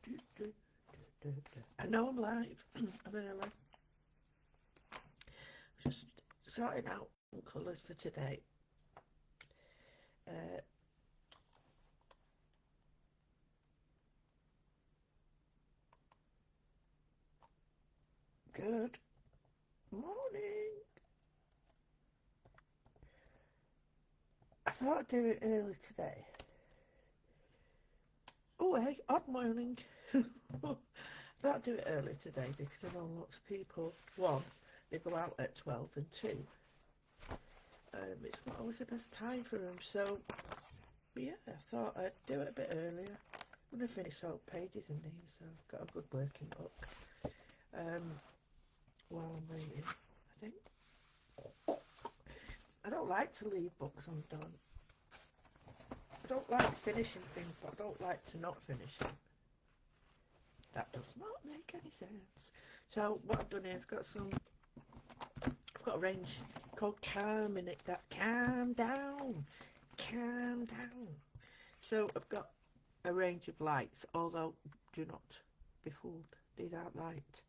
I know I'm live. I'm early. Just sorting out some colours for today. Uh, Good morning. I thought I'd do it early today. Oh, hey, odd morning. I thought I'd do it early today because I know lots of people. One, they go out at 12, and two, it's not always the best time for them. So, yeah, I thought I'd do it a bit earlier. I'm going to finish all pages in these, so I've got a good working book. While I'm reading, I think. I don't like to leave books undone. I don't like finishing things, but I don't like to not finish them. That does not make any sense. So what I've done is I've got a range called Calming It Down. Calm down. Calm down. So I've got a range of lights, although do not be fooled. These aren't light.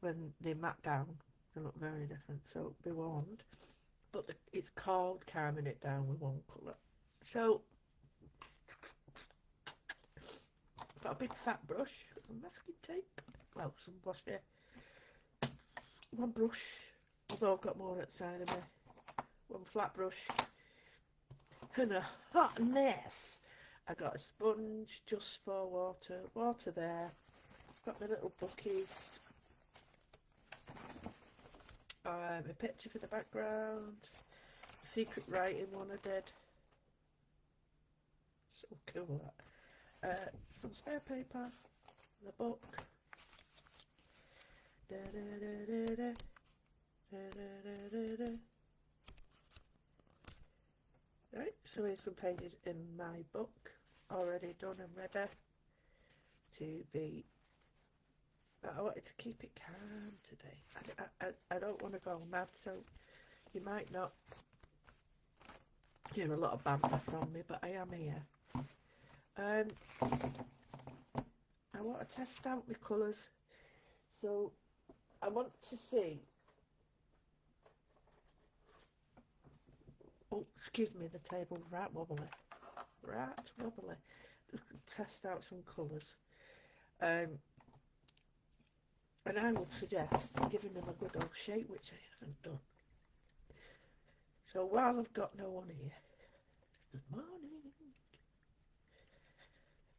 When they mat down, they look very different, so be warned. But it's called Calming It Down with one colour. So I've got a big fat brush with some masking tape. Well, some wash here. One brush, although I've got more at the side of me. One flat brush. And a hot mess. I got a sponge just for water. Water there. Got my little bookies. A picture for the background. Secret writing one I did. So cool that. Some spare paper. The book. Da, da, da, da, da. Da, da, da, da, da. Right, so here's some pages in my book, already done and ready to be. I wanted to keep it calm today. I don't want to go mad, so you might not hear a lot of banter from me, but I am here. I want to test out my colours, so I want to see. Oh, excuse me, the table's right wobbly. Right wobbly. Just test out some colours. And I would suggest giving them a good old shake, which I haven't done. So while I've got no one here, good morning.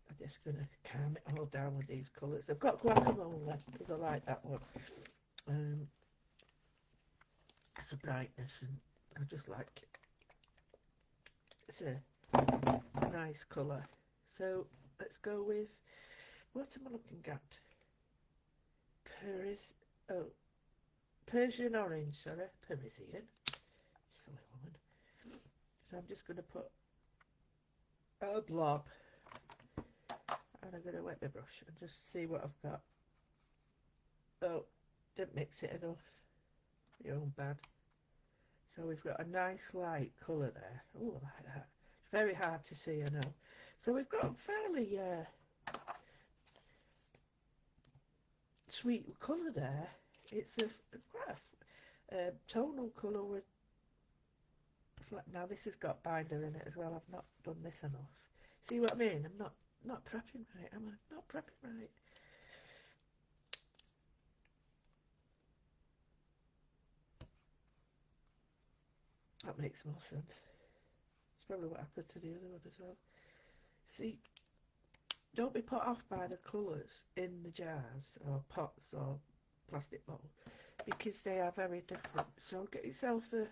I'm just going to calm it all down with these colours. I've got guacamole, because I like that one. It's a brightness, and I just like it. It's a nice colour. So let's go with, what am I looking at? Persian orange, sorry, Parisian. Silly woman. So I'm just going to put a blob, and I'm going to wet my brush and just see what I've got. Oh, didn't mix it enough. Your own bad. So we've got a nice light colour there. Oh, I like that. It's very hard to see, I know. So we've got a fairly sweet colour there. It's quite a tonal colour with. Now this has got binder in it as well. I've not done this enough. See what I mean? I'm not prepping right, am I? Not prepping right. That makes more sense. It's probably what happened to the other one as well. See, don't be put off by the colours in the jars or pots or plastic bowls, because they are very different. So get yourself a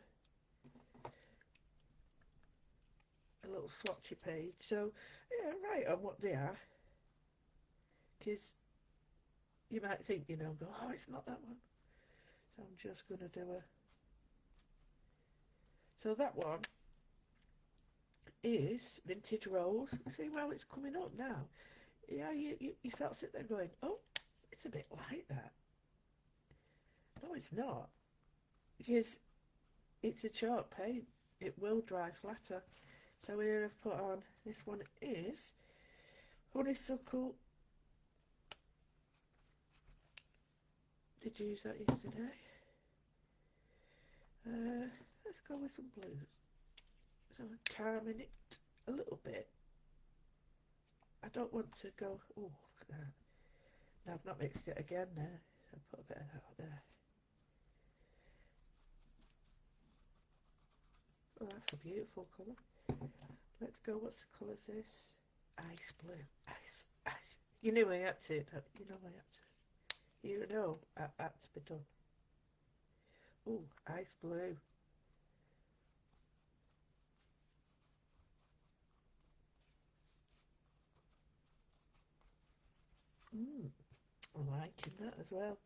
little swatchy page. So yeah, write on what they are, because you might think, go, oh, it's not that one. So I'm just going to do a. So that one is Vintage Rose. See, well, it's coming up now. Yeah, you sort of sit there going, oh, it's a bit like that. No, it's not, because it's a chalk paint. It will dry flatter. So here I've put on, this one is Honeysuckle Did you use that yesterday? Let's go with some blues. So I'm calming it a little bit. I don't want to go, oh, look at that. No, I've not mixed it again there. So I'll put a bit of that there. Oh, that's a beautiful colour. Let's go, what's the colour is this? Ice blue. Ice. You knew I had to, you know I had to. You know I had to be done. Oh, ice blue. I'm liking that as well.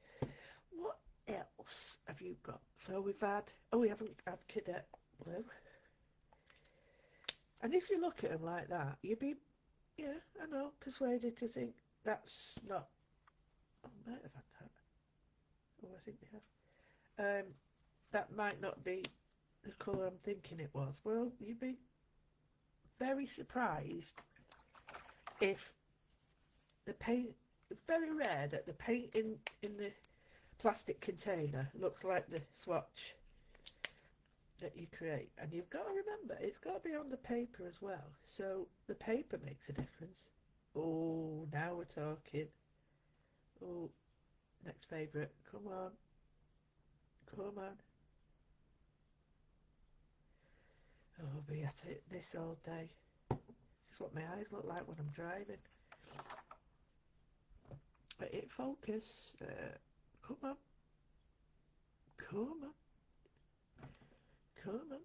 What else have you got? So we've had, oh, we haven't had cadet blue. And if you look at them like that, you'd be, yeah, I know, persuaded to think that's not, oh, I might have had that. Oh, I think we have. That might not be the colour I'm thinking it was. Well, you'd be very surprised if the paint, it's very rare that the paint in the plastic container looks like the swatch that you create. And you've got to remember, it's got to be on the paper as well. So the paper makes a difference. Oh, now we're talking. Oh, next favourite. Come on. Come on. Oh, I'll be at it this all day. This is what my eyes look like when I'm driving. Let it focus. Come on. Come on. Come on.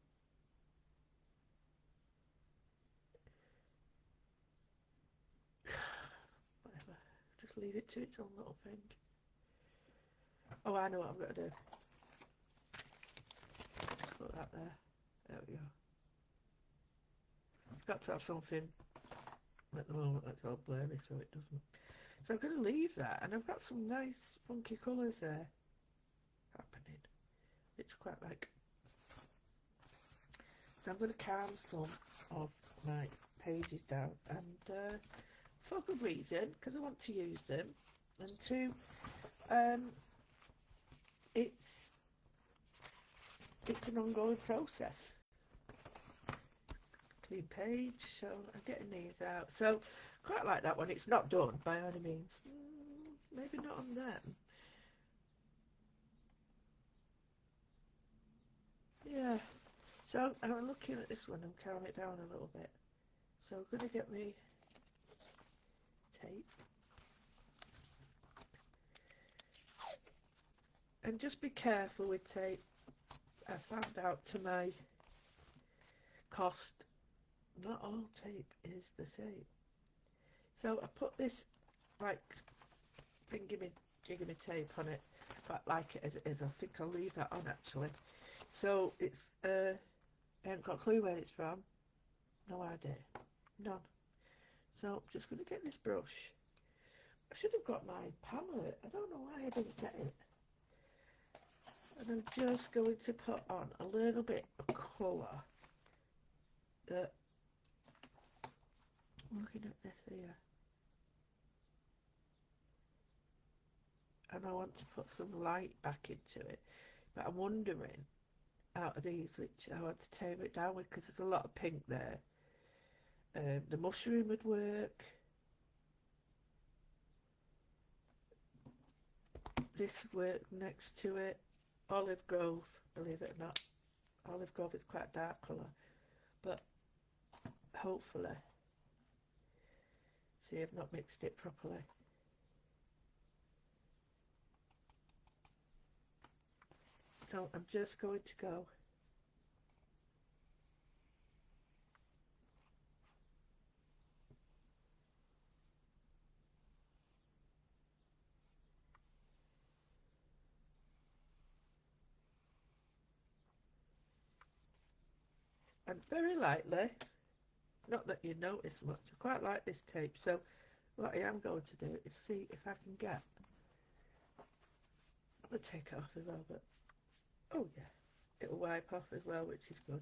Whatever. Just leave it to its own little thing. Oh, I know what I've got to do. Just put that there. There we go. I've got to have something at the moment that's all blurry so it doesn't. So I'm going to leave that, and I've got some nice funky colours there happening, which I quite like. So I'm going to calm some of my pages down, and for a good reason, because I want to use them, and two, it's an ongoing process. Clean page, so I'm getting these out. So quite like that one. It's not done by any means. Maybe not on them. Yeah. So I'm looking at this one and calm it down a little bit. So I'm going to get me tape. And just be careful with tape. I found out to my cost, not all tape is the same. So I put this like jiggy tape on it, but like it as it is. I think I'll leave that on actually. So it's I haven't got a clue where it's from. No idea. None. So I'm just going to get this brush. I should have got my palette. I don't know why I didn't get it. And I'm just going to put on a little bit of colour. That I'm looking at this here. And I want to put some light back into it. But I'm wondering, out of these, which I want to tame it down with, because there's a lot of pink there. The mushroom would work. This work next to it. Olive Grove, believe it or not. Olive Grove is quite a dark colour. But hopefully, see, I've not mixed it properly. So I'm just going to go. And very lightly, not that you notice much, I quite like this tape, so what I am going to do is see if I can get, I'm going to take it off as well, but, oh yeah, it'll wipe off as well, which is good.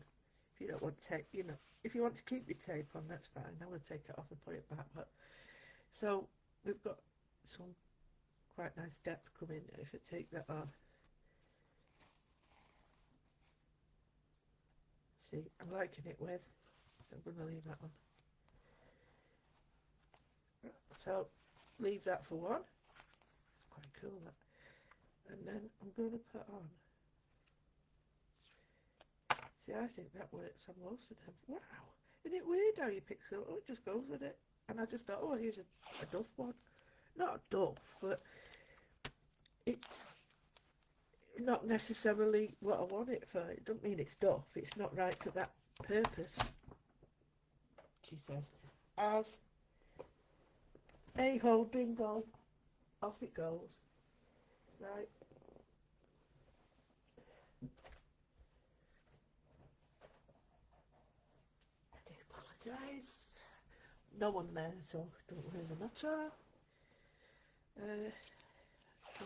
If you don't want tape, you know, if you want to keep your tape on, that's fine. I'm going to take it off and put it back, but, so, we've got some quite nice depth coming if I take that on. See, I'm liking it with, so I'm going to leave that on. So, leave that for one. It's quite cool, that. And then I'm going to put on. See, I think that works on most of them. Wow! Isn't it weird how you pick so? Oh, it just goes with it. And I just thought, oh, here's a duff one. Not a duff, but it's not necessarily what I want it for. It doesn't mean it's duff. It's not right for that purpose, she says. As a whole bingo, off it goes. Right. I do apologise. No one there, so don't really matter. 2,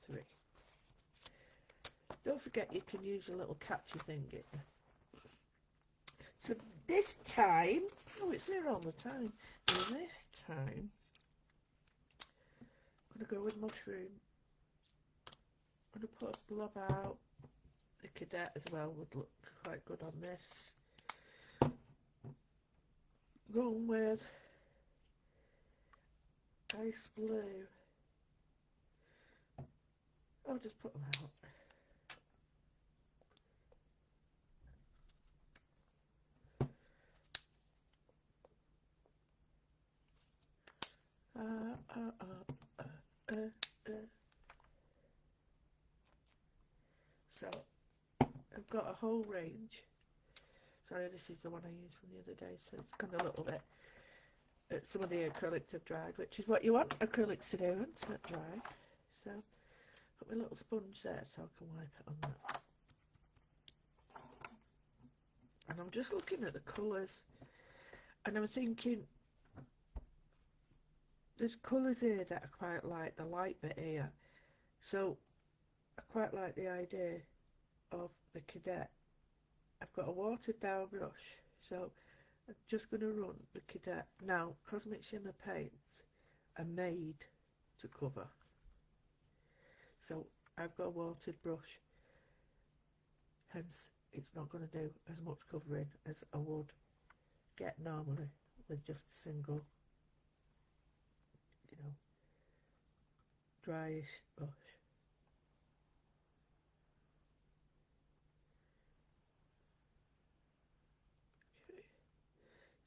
3. Don't forget you can use a little catchy thing. So this time, oh, it's here all the time. So this time, I'm going to go with mushroom. I'm going to put a blob out. The cadet as well would look quite good on this. Going with ice blue. I'll just put them out. So I've got a whole range. Sorry, this is the one I used from the other day, so it's gone a little bit. Some of the acrylics have dried, which is what you want acrylics to do, and it's not dry. So put my little sponge there so I can wipe it on that. And I'm just looking at the colours, and I'm thinking there's colours here that I quite like, the light bit here. So I quite like the idea of the cadet. I've got a watered down brush, so I'm just going to run the cadet. Now, Cosmic Shimmer paints are made to cover. So I've got a watered brush, hence it's not going to do as much covering as I would get normally with just a single, you know, dryish brush. Okay.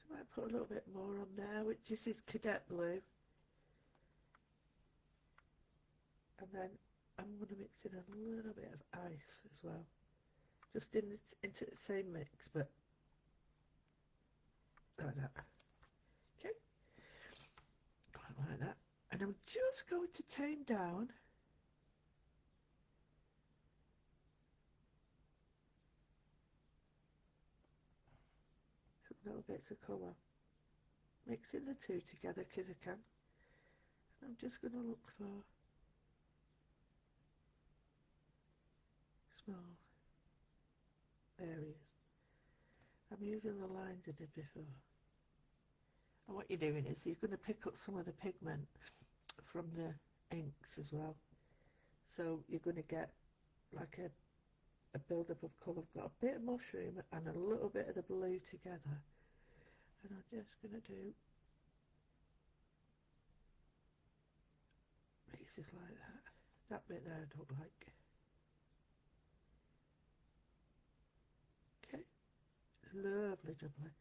So I might put a little bit more on there, which is this cadet blue. And then I'm going to mix in a little bit of ice as well. Just into the same mix, but like that. Okay, quite like that. And I'm just going to tame down some little bits of colour. Mixing the two together because I can. And I'm just going to look for small areas. I'm using the lines I did before. And what you're doing is you're going to pick up some of the pigment from the inks as well. So you're going to get like a build-up of colour. I've got a bit of mushroom and a little bit of the blue together. And I'm just going to do pieces like that. That bit there I don't like. Okay, lovely jubbly.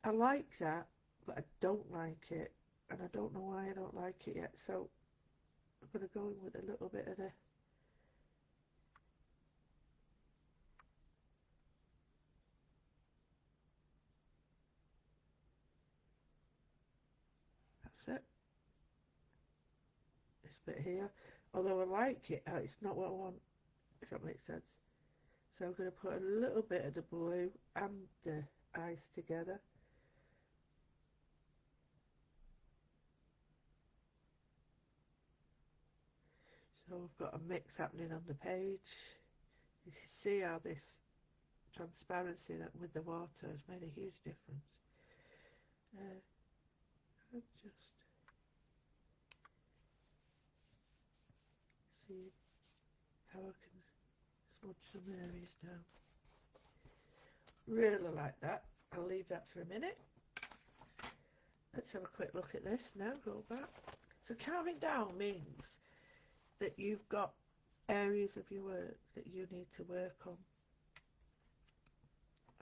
I like that, but I don't like it. And I don't know why I don't like it yet. So I'm going to go in with a little bit of the that's it. This bit here. Although I like it, it's not what I want, if that makes sense. So I'm going to put a little bit of the blue and the ice together. So I've got a mix happening on the page. You can see how this transparency that with the water has made a huge difference. I'm just how I can smudge some areas down. Really like that. I'll leave that for a minute. Let's have a quick look at this now. Go back. So carving down means that you've got areas of your work that you need to work on.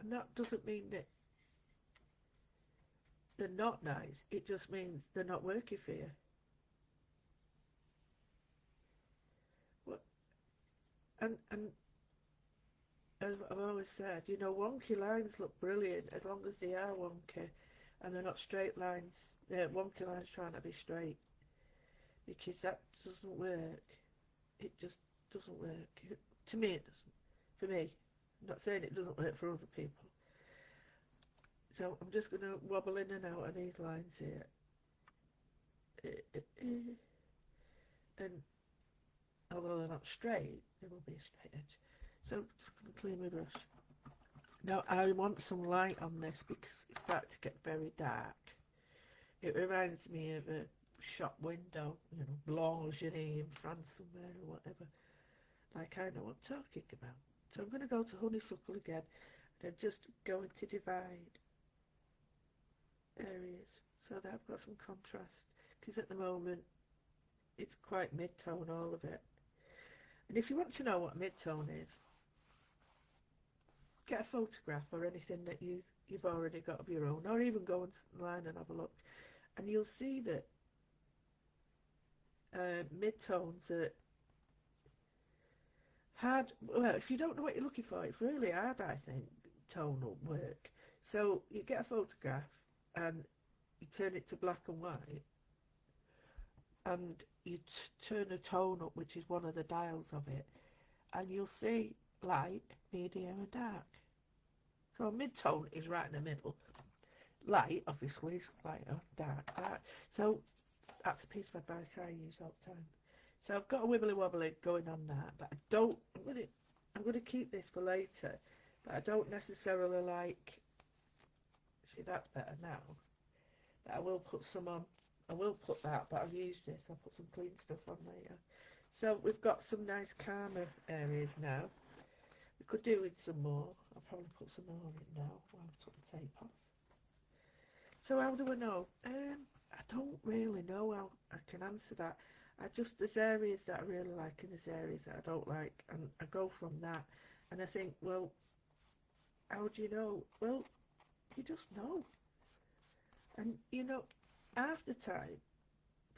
And that doesn't mean that they're not nice. It just means they're not working for you. What? And as I've always said, you know, wonky lines look brilliant as long as they are wonky and they're not straight lines. Wonky lines trying to be straight, because that doesn't work. It just doesn't work. To me, it doesn't. For me. I'm not saying it doesn't work for other people. So I'm just going to wobble in and out of these lines here. And although they're not straight, they will be a straight edge. So I'm just going to clean my brush. Now I want some light on this because it's starting to get very dark. It reminds me of a shop window, you know, boulangerie in France somewhere or whatever. I kind of what I'm talking about. So I'm going to go to honeysuckle again, and I'm just going to divide areas so that I've got some contrast, because at the moment it's quite mid-tone, all of it. And if you want to know what mid-tone is, get a photograph or anything that you've already got of your own, or even go online and have a look, and you'll see that mid-tones are hard. Well, if you don't know what you're looking for, it's really hard, I think, tonal work. So you get a photograph and you turn it to black and white, and you turn a tone up, which is one of the dials of it, and you'll see light, medium and dark. So mid-tone is right in the middle. Light, obviously, is lighter, dark, dark. So that's a piece of advice I use all the time. So I've got a wibbly wobbly going on that, but I don't. I'm gonna keep this for later, but I don't necessarily like. See, that's better now. But I will put some on. I will put that, but I've used this. I'll put some clean stuff on later. So we've got some nice calmer areas now. We could do with some more. I'll probably put some more in now while I've took the tape off. So how do I know? I don't really know how I can answer that. There's areas that I really like and there's areas that I don't like, and I go from that. And I think, well, how do you know? Well, you just know. And you know, half the time,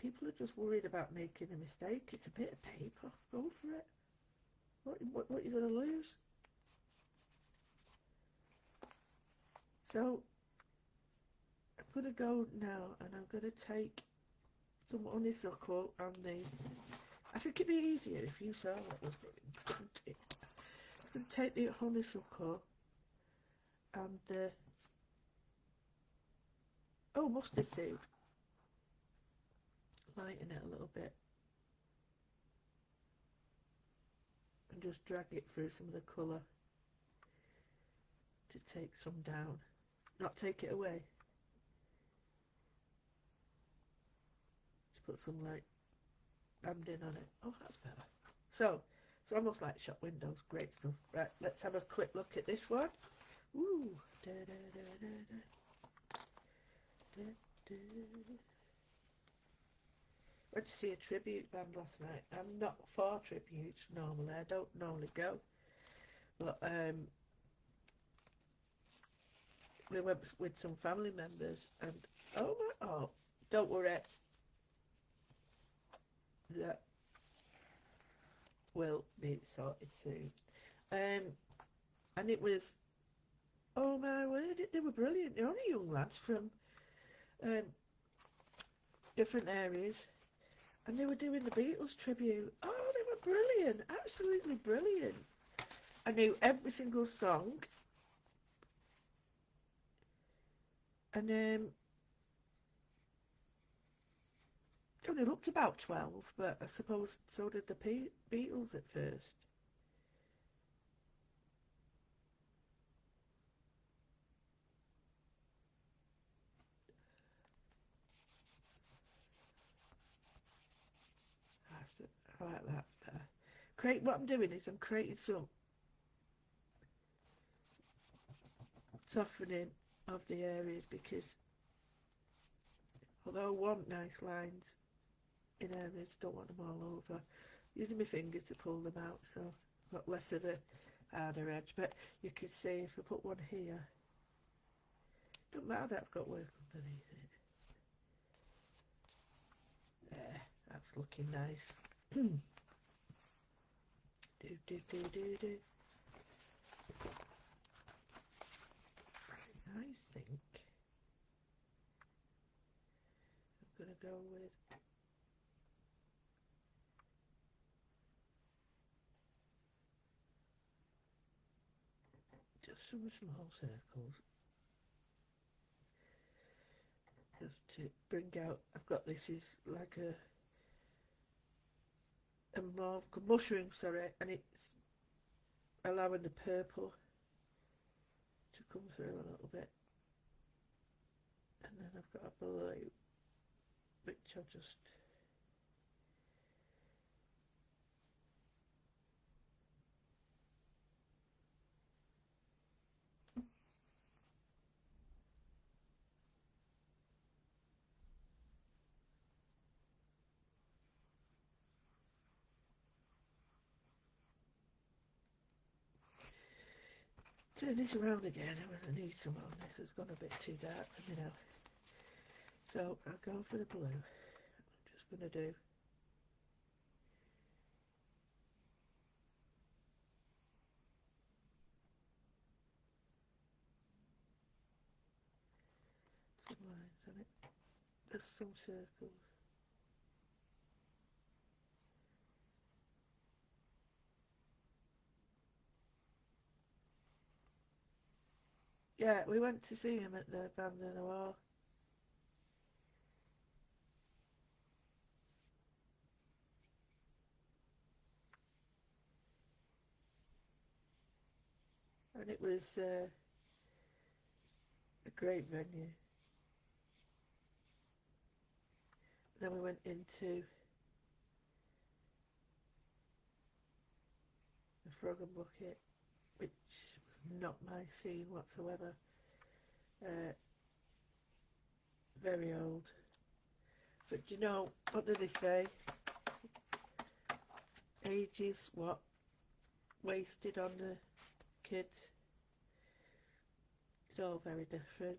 people are just worried about making a mistake. It's a bit of paper. Go for it. What are you going to lose? So I'm going to go now, and I'm going to take some honeysuckle and I think it'd be easier if you saw what I was doing. I'm going to take the honeysuckle and mustard seed. Lighten it a little bit and just drag it through some of the colour to take some down. Not take it away. Just put some like banding on it. Oh, that's better. So it's almost like shop windows. Great stuff. Right, let's have a quick look at this one. Ooh. Da, da, da, da, da. Da, da. Went to see a tribute band last night. I'm not for tributes normally. I don't normally go. But we went with some family members and don't worry. That will be sorted soon. And it was, oh my word, they were brilliant. They're only young lads from um, different areas. And they were doing the Beatles tribute. Oh, they were brilliant. Absolutely brilliant. I knew every single song. And they only looked about 12, but I suppose so did the Beatles at first. I like that better. what I'm doing is I'm creating some softening of the areas, because although I want nice lines in areas, I don't want them all over. Using my fingers to pull them out, so I've got less of a harder edge. But you can see if I put one here, don't matter that I've got work underneath it. There, that's looking nice. do do do do do. I think I'm gonna go with just some small circles, just to bring out. I've got this is like a mauve mushroom, sorry, and it's allowing the purple to come through a little bit. And then I've got a blue, which I'll just turn this around again. I need some on this. It's gone a bit too dark for me now. So I'll go for the blue. I'm just going to do some lines on it. Just some circles. Yeah, we went to see him at the Band in the Wall. And it was a great venue. Then we went into the Frog and Bucket, which was not my scene whatsoever. Very old. But do you know, what do they say? Age is what? Wasted on the kids. It's all very different.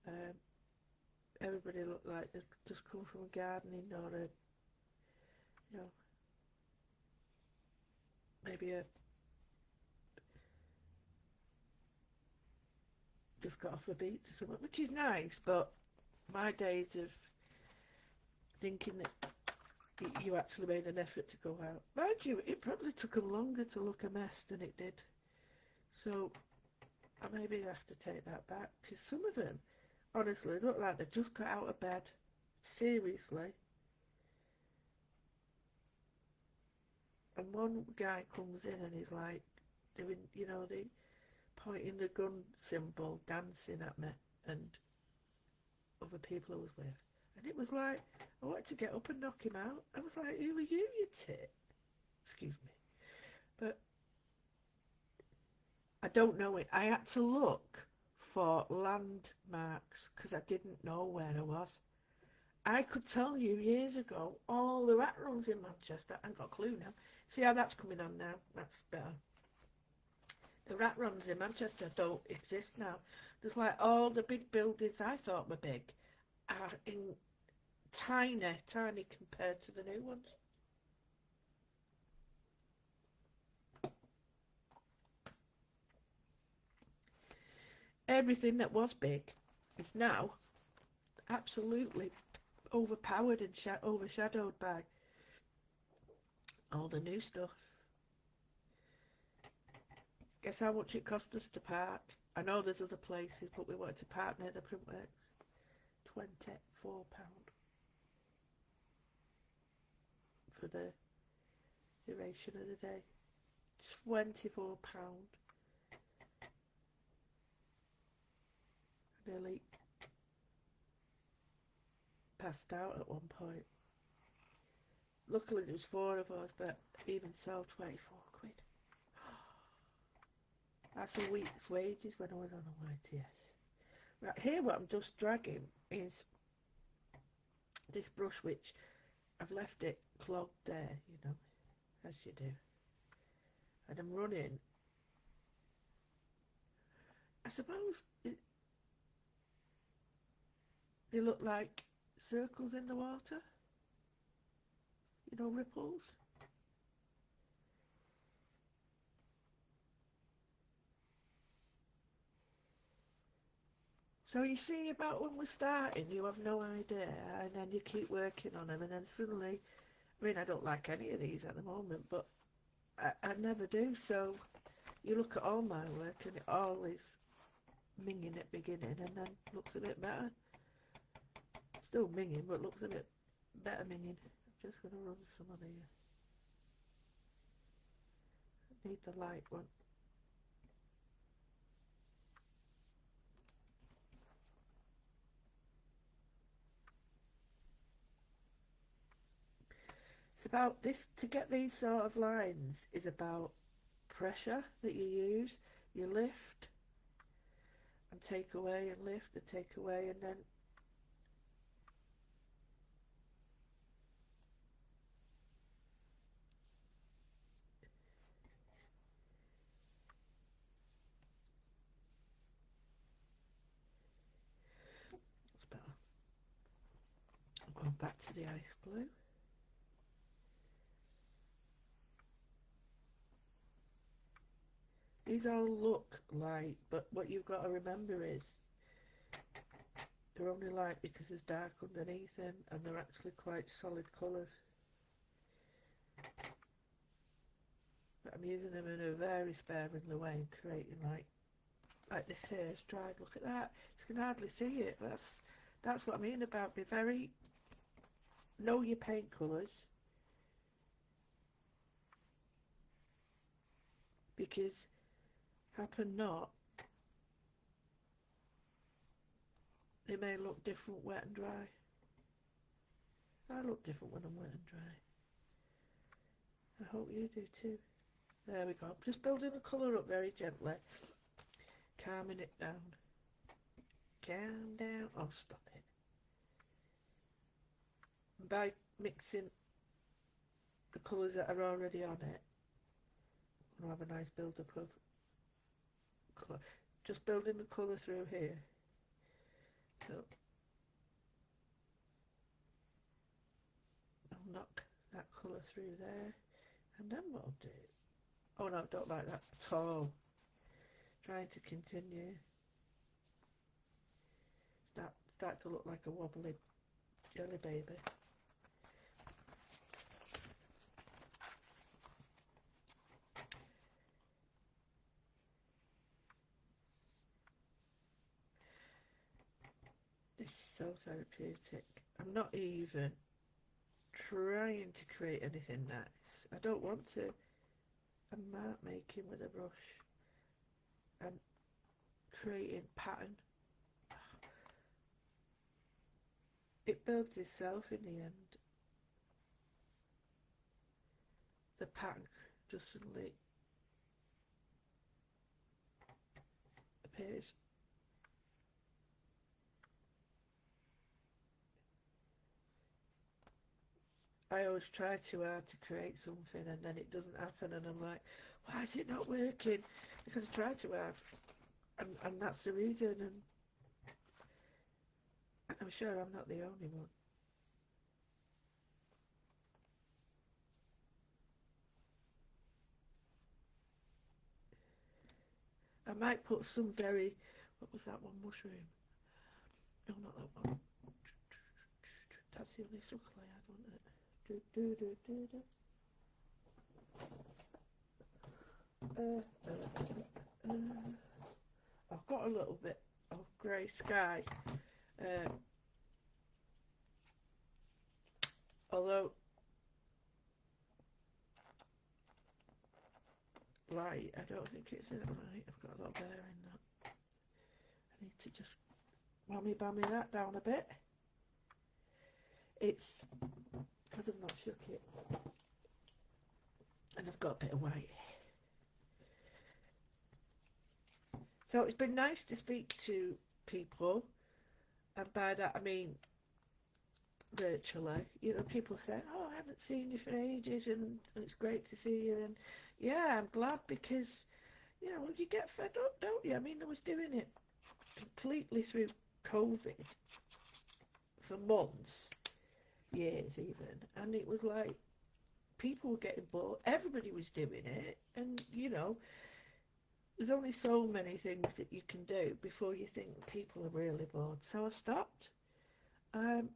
Um, Everybody looked like they'd just come from gardening or a, you know, maybe just got off a beat or something, which is nice, but my days of thinking that you actually made an effort to go out. Mind you, it probably took them longer to look a mess than it did. So I maybe have to take that back, because some of them, honestly, look like they just got out of bed. Seriously. And one guy comes in and he's like doing, you know, the pointing the gun symbol, dancing at me and other people I was with. And it was like, I wanted to get up and knock him out. I was like, who are you tit? Excuse me. But I don't know it. I had to look for landmarks because I didn't know where I was. I could tell you years ago all the rat runs in Manchester. I ain't got a clue now. See how that's coming on now? That's better. The rat runs in Manchester don't exist now. There's like all the big buildings I thought were big are in tiny, tiny compared to the new ones. Everything that was big is now absolutely overpowered and overshadowed by all the new stuff. Guess how much it cost us to park? I know there's other places, but we wanted to park near the printworks. £24 for the duration of the day. £24. Nearly passed out at one point. luckily there was 4 of us, but even so, 24 quid. That's a week's wages when I was on a YTS. Right, here what I'm just dragging is this brush, which I've left it clogged there, you know, as you do. And I'm running, I suppose they look like circles in the water, you know, ripples. So you see, about when we're starting, you have no idea, and then you keep working on them, and then suddenly, I mean, I don't like any of these at the moment, but I never do. So you look at all my work, and it all is minging at beginning, and then looks a bit better. Still minging, but looks a bit better minging. I'm just going to run some of the, need the light one. It's about this, to get these sort of lines is about pressure that you use. You lift and take away and lift and take away, and then it's better. I'm going back to the ice blue. These all look light, but what you've got to remember is they're only light because there's dark underneath them, and they're actually quite solid colours. But I'm using them in a very sparingly way and creating like this here is dried. Look at that. You can hardly see it. That's what I mean about be very, know your paint colours, because happen not, they may look different wet and dry. I look different when I'm wet and dry. I hope you do too. There we go. Just building the colour up very gently, calming it down. Calm down. Oh, stop it. And by mixing the colours that are already on it, we'll have a nice build-up of colour. Just building the colour through here. So I'll knock that colour through there, and then what I'll do, oh no, don't like that at all. Trying to continue. Start to look like a wobbly jelly baby. This is so therapeutic. I'm not even trying to create anything nice. I don't want to. I'm mark making with a brush and creating pattern. It builds itself in the end. The pattern just suddenly appears. I always try too hard to create something and then it doesn't happen, and I'm like, why is it not working? Because I try too hard, and that's the reason, and I'm sure I'm not the only one. I might put some very, what was that one, mushroom? No, not that one. That's the only circle I had, wasn't it? Do, do, do, do, do. I've got a little bit of grey sky, uh, although light, I don't think it's that light. I've got a lot there in that. I need to just whammy bammy that down a bit. It's because I've not shook it. And I've got a bit of white. So it's been nice to speak to people, and by that I mean virtually. You know, people say, "Oh, I haven't seen you for ages, and it's great to see you." And yeah, I'm glad because you know you get fed up, don't you? I mean, I was doing it completely through COVID for months, years even, and it was like people were getting bored. Everybody was doing it, and you know, there's only so many things that you can do before you think people are really bored. So I stopped, um,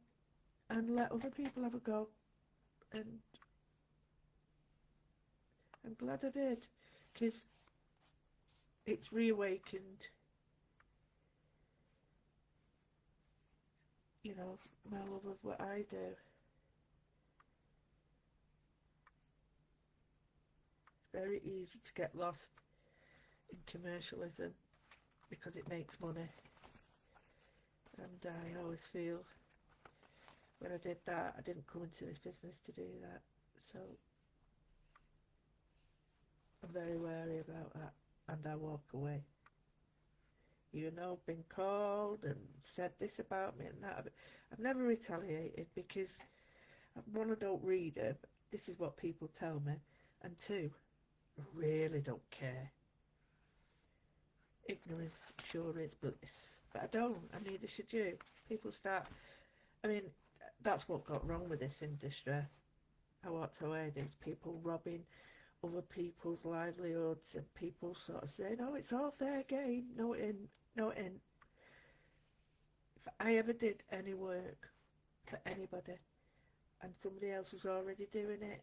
and let other people have a go, and I'm glad I did, because it's reawakened, you know, my love of what I do. It's very easy to get lost in commercialism because it makes money, and I always feel when I did that, I didn't come into this business to do that. So I'm very wary about that, and I walk away. You know, been called and said this about me and that. I've never retaliated because, one, I don't read them. This is what people tell me. And two, I really don't care. Ignorance sure is bliss. But I don't, and neither should you. People start, I mean, that's what got wrong with this industry. I walked away, there's people robbing other people's livelihoods and people sort of saying, oh, it's all fair game. No, it ain't. No, it ain't. If I ever did any work for anybody and somebody else was already doing it,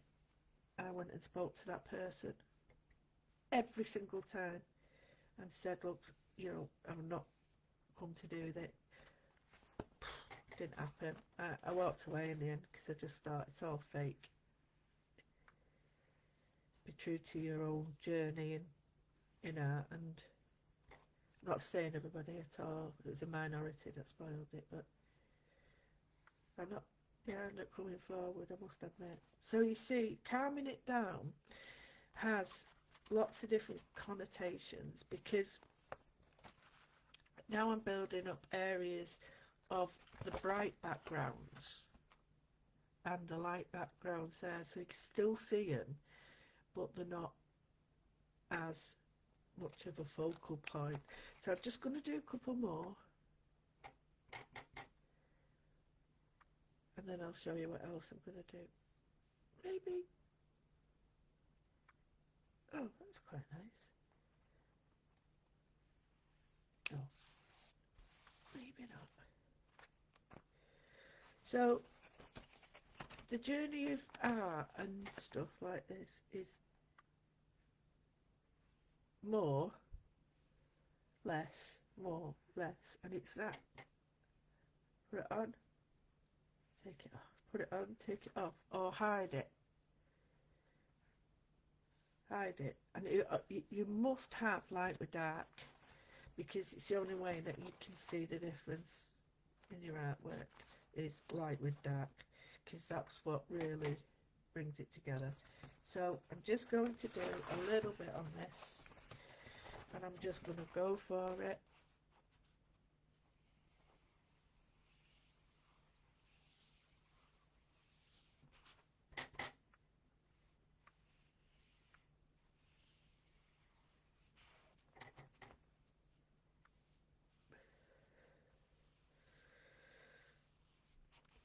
I went and spoke to that person every single time and said, look, you know, I'm not come to do that. Didn't happen. I walked away in the end because I just thought it's all fake. Be true to your own journey in art, and I'm not saying everybody at all. It was a minority that spoiled it, but I'm not. Yeah, I'm not coming forward, I must admit. So you see, calming it down has lots of different connotations because now I'm building up areas of the bright backgrounds and the light backgrounds there, so you can still see them, but they're not as much of a focal point. So I'm just going to do a couple more, and then I'll show you what else I'm going to do. Maybe. Oh, that's quite nice. Oh, maybe not. So the journey of art and stuff like this is more, less, more, less, and it's that. Put it on, take it off. Put it on, take it off, or hide it. Hide it, and you must have light with dark because it's the only way that you can see the difference in your artwork is light with dark, because that's what really brings it together. So I'm just going to do a little bit on this, and I'm just going to go for it.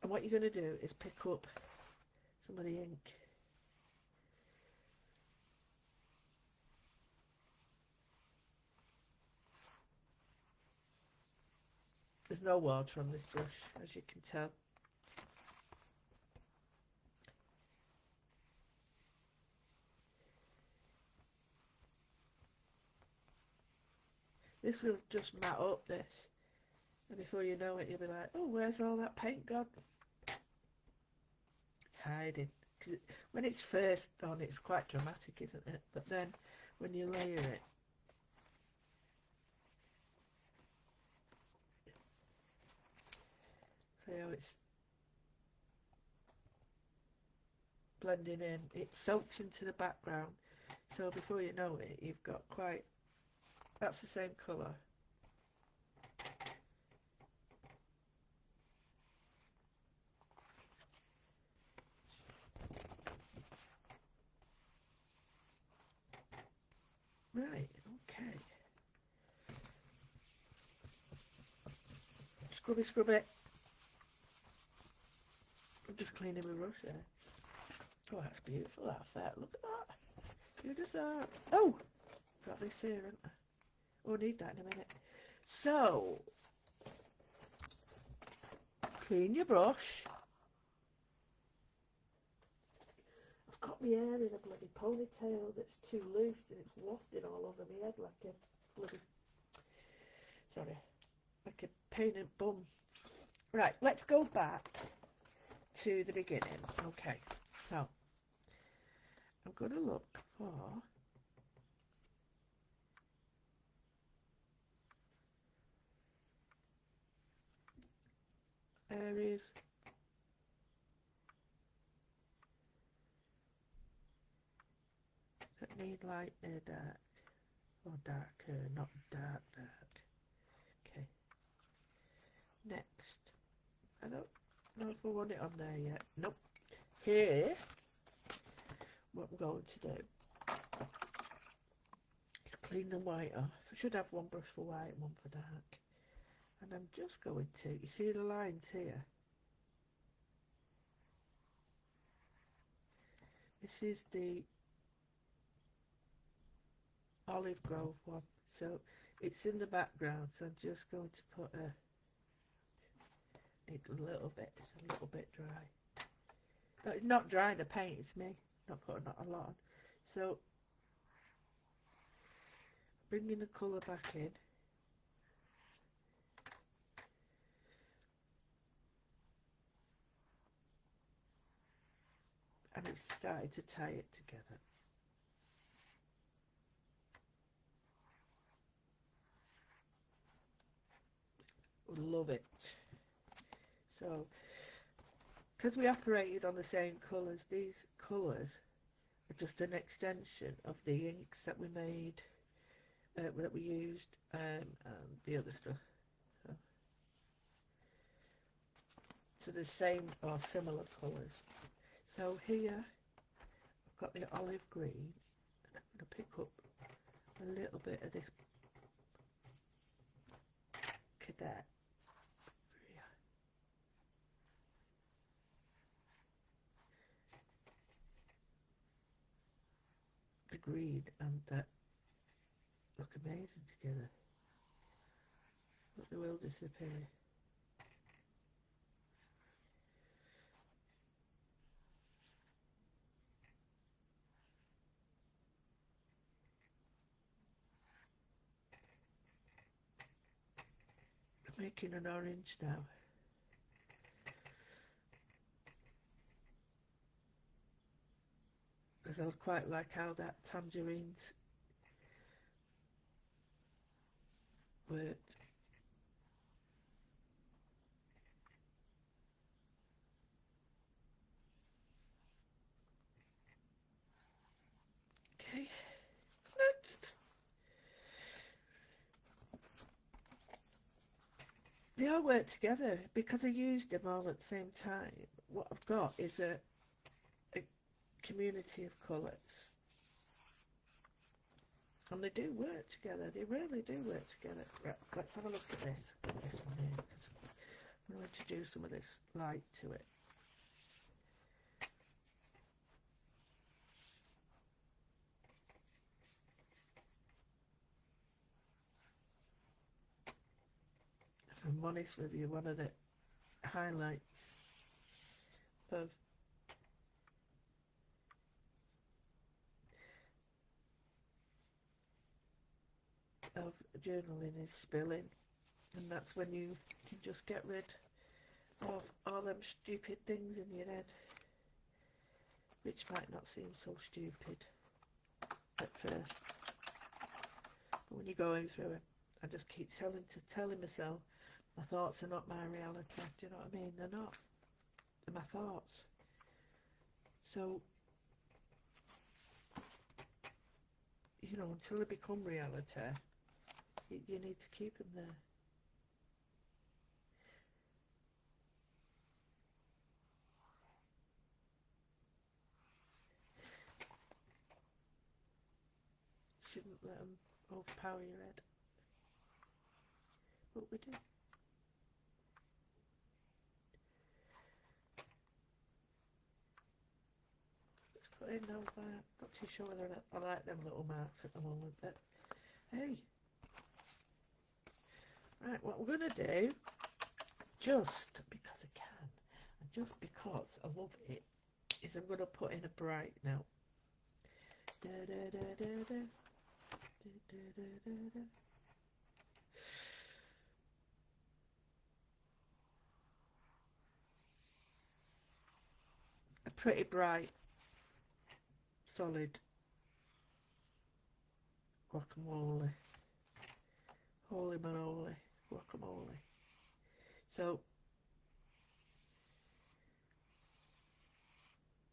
And what you're going to do is pick up some of the ink. There's no water on this brush, as you can tell. This will just mat up this, and before you know it, you'll be like, oh, where's all that paint gone? It's hiding. Cause when it's first on, it's quite dramatic, isn't it? But then, when you layer it, see how it's blending in. It soaks into the background. So before you know it, you've got quite... That's the same colour. Right, okay. Scrubby, scrubby. I'm just cleaning my brush there. Oh, that's beautiful, that effect. Look at that. Who does that? Oh! Got this here, haven't I? Oh, I need that in a minute. So, clean your brush. I've got my hair in a bloody ponytail that's too loose and it's wafting all over my head like a bloody... Sorry. Like a painted bum. Right, let's go back to the beginning. Okay, so I'm going to look for areas that need light near dark, or darker, not dark, dark. Okay, next. I don't know if I want it on there yet. Nope. Here, what I'm going to do is clean the white off. I should have one brush for white and one for dark. And I'm just going to, you see the lines here? This is the olive grove one, so it's in the background, so I'm just going to put need a little bit, it's a little bit dry. No, it's not dry, the paint, it's me not putting not a lot on. So bringing the colour back in, and it's starting to tie it together. Love it. So because we operated on the same colours, these colours are just an extension of the inks that we made, that we used, and the other stuff. So the same or similar colours. So here I've got the olive green, and I'm going to pick up a little bit of this cadet. The green and that look amazing together. But they will disappear. I'm making an orange now. Because I quite like how that tangerines worked. Okay, next. They all work together because I used them all at the same time. What I've got is a community of colours. And they do work together. They really do work together. Right, let's have a look at this. This one here. I'm going to introduce some of this light to it. If I'm honest with you, one of the highlights of journaling is spilling, and that's when you can just get rid of all them stupid things in your head, which might not seem so stupid at first, but when you're going through it, I just keep telling myself my thoughts are not my reality. Do you know what I mean? They're not. They're my thoughts. So you know, until they become reality, you need to keep them there. Shouldn't let them overpower your head. But we do. Let's put in those marks. Not too sure whether I like them little marks at the moment, but hey. Right, what we're going to do, just because I can, and just because I love it, is I'm going to put in a bright now. Da, da, da, da, da. Da, da, da, da, da. A pretty bright, solid guacamole. Holy manoli, guacamole. So,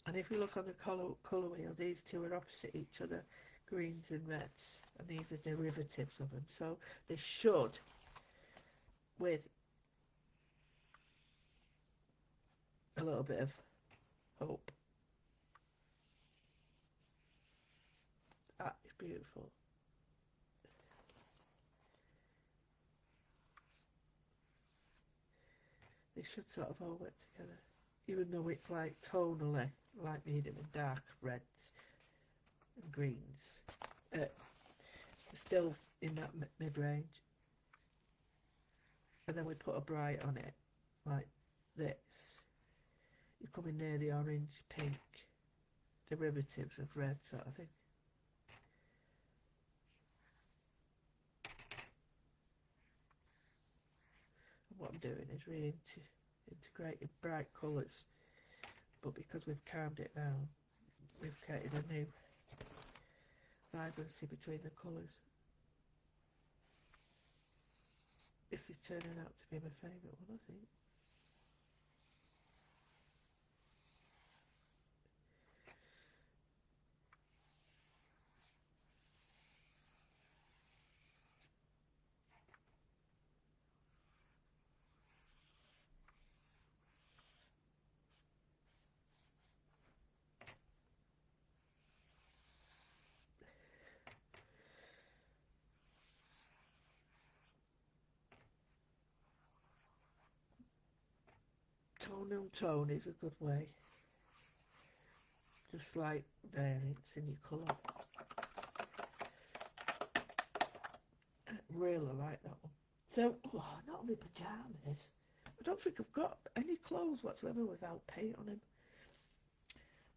and if you look on the colour wheel, these two are opposite each other, greens and reds, and these are derivatives of them. So they should, with a little bit of hope. That is beautiful. They should sort of all work together, even though it's like tonally, like medium and dark reds and greens. Still in that mid-range. And then we put a bright on it, like this. You're coming near the orange, pink, derivatives of red sort of thing. And what I'm doing is really integrating bright colours, but because we've calmed it down, we've created a new vibrancy between the colours. This is turning out to be my favourite one, I think. Tone on tone is a good way. Just like variance in your colour. I really like that one. So, not only pyjamas. I don't think I've got any clothes whatsoever without paint on them.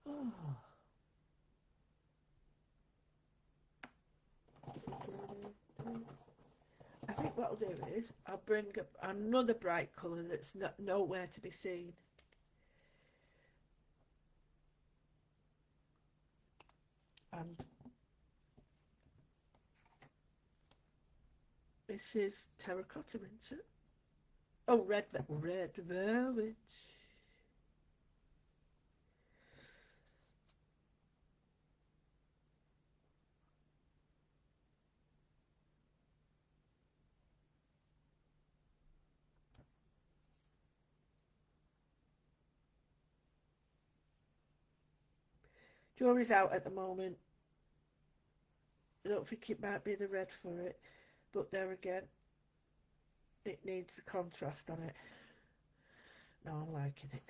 Oh. I think what I'll do is I'll bring up another bright colour that's nowhere to be seen. And this is terracotta, isn't it? Oh, red velvet. Jury's out at the moment. I don't think it might be the red for it, but there again, it needs the contrast on it. No, I'm liking it.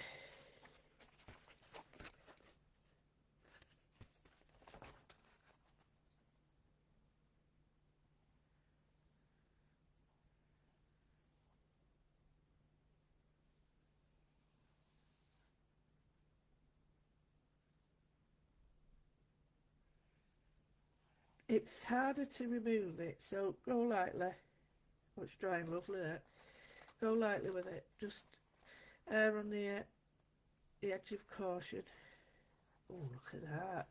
It's harder to remove it, so go lightly. Oh, it's drying lovely there. Go lightly with it. Just err on the edge of caution. Oh, look at that.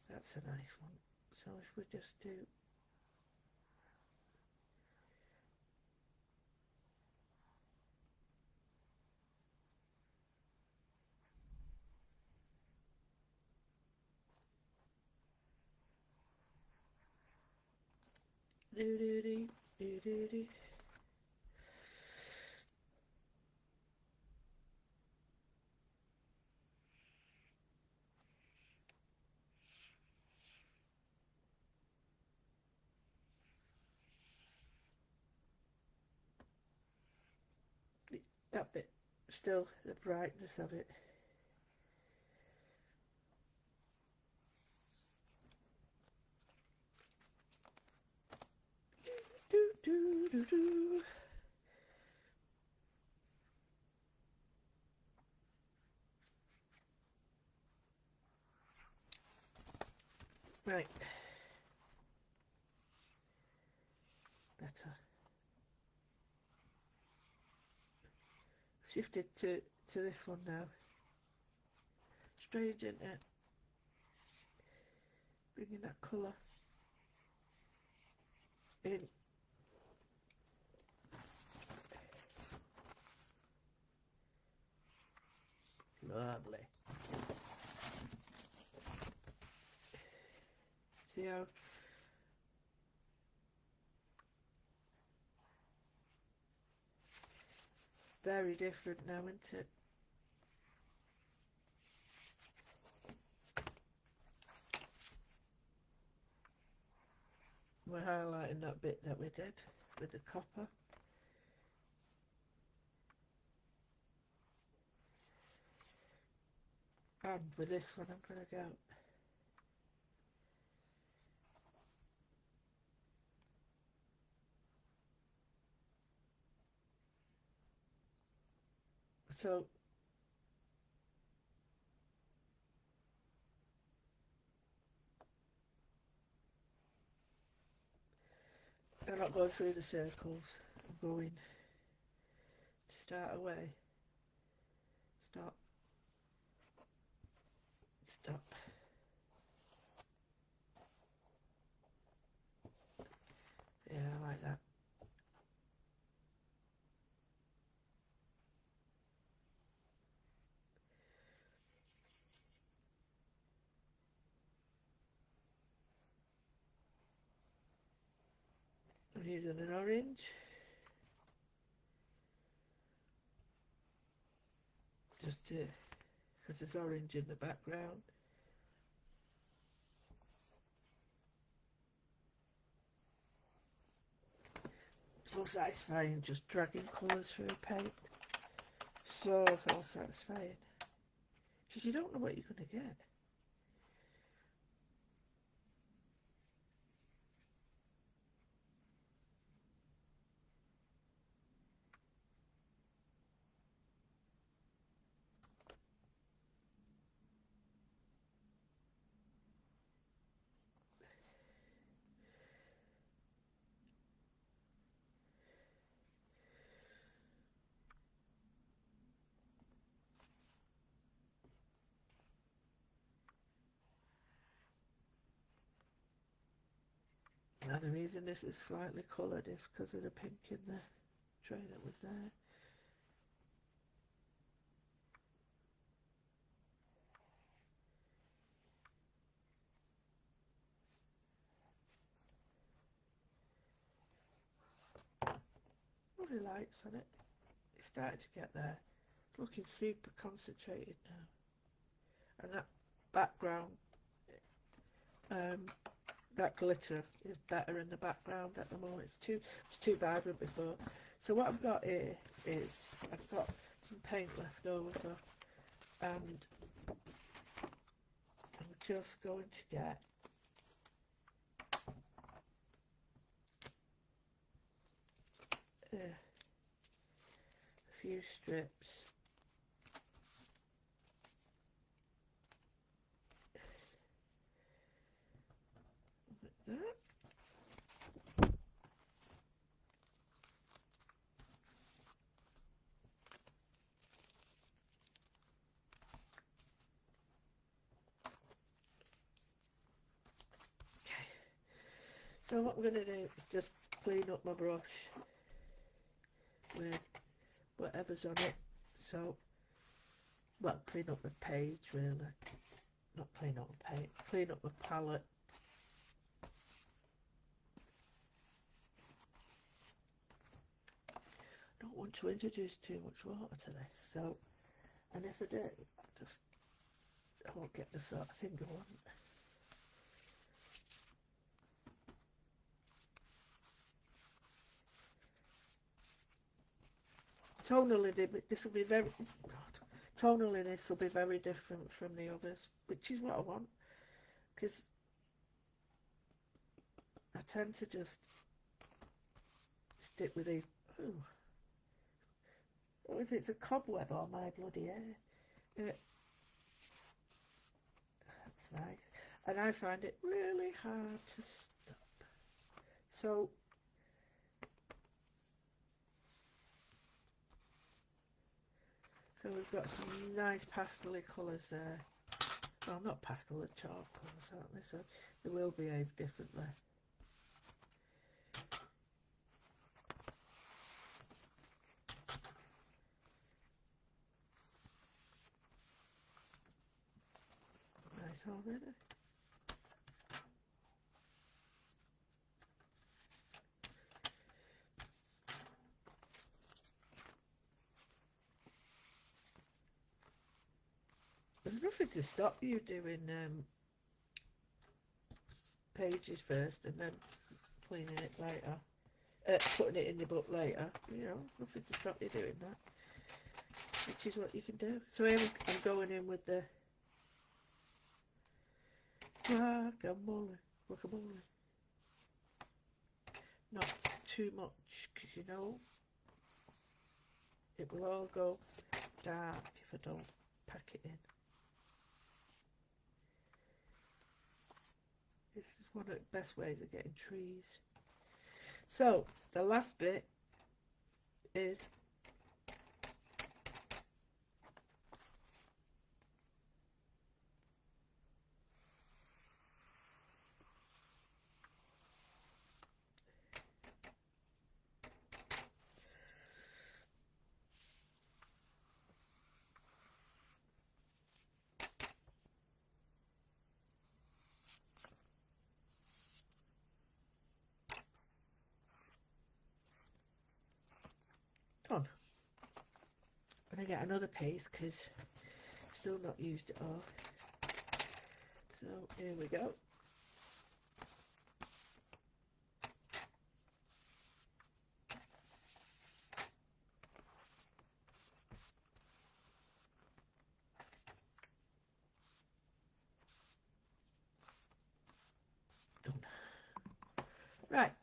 That's a nice one. So if we just do... Do do do do do do. That bit, still the brightness of it. Do do do do. Right. Better. Shifted to this one now. Strange, isn't it? Bringing that colour in. Lovely. See how very different now, isn't it? We're highlighting that bit that we did with the copper. And with this one I'm going to go. So I'm not going through the circles. I'm going to start away. Stop. Stop. Yeah, I like that. I'm using an orange. Just to, because there's orange in the background. So satisfying just dragging colours through paint. So satisfying. Because you don't know what you're going to get. Now the reason this is slightly coloured is because of the pink in the tray that was there. Lovely lights on it. It's starting to get there. It's looking super concentrated now. And that background, that glitter is better in the background at the moment. It's too vibrant before. So what I've got here is I've got some paint left over, and I'm just going to get a few strips like that. So what I'm going to do is just clean up my brush with whatever's on it. So, well, clean up the page really. Not clean up the paint, clean up the palette. don't want to introduce too much water to this, so, and if I do, I won't get the sort of thing I want. Tonally, this will be very, tonally this will be very different from the others, which is what I want, because I tend to just stick with the, oh, if it's a cobweb on my bloody hair. That's nice. And I find it really hard to stop. So, we've got some nice pastel colours there. Well, not pastel, they're chalk colours, aren't they? So they will behave differently. Nice already. There's nothing to stop you doing pages first and then cleaning it later. Putting it in the book later. You know, nothing to stop you doing that. Which is what you can do. So here I'm going in with the guacamole. Not too much, because you know it will all go dark if I don't pack it in. This is one of the best ways of getting trees. So the last bit is done. I'm going to get another piece because I've still not used it all. So here we go. Done. Right,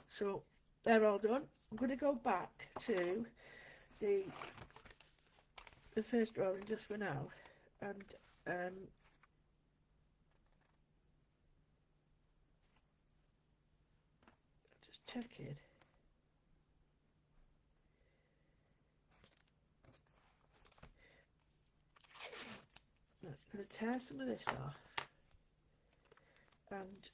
so they're all done. I'm going to go back to the first drawing just for now, and just check it. Right, I'm going to tear some of this off and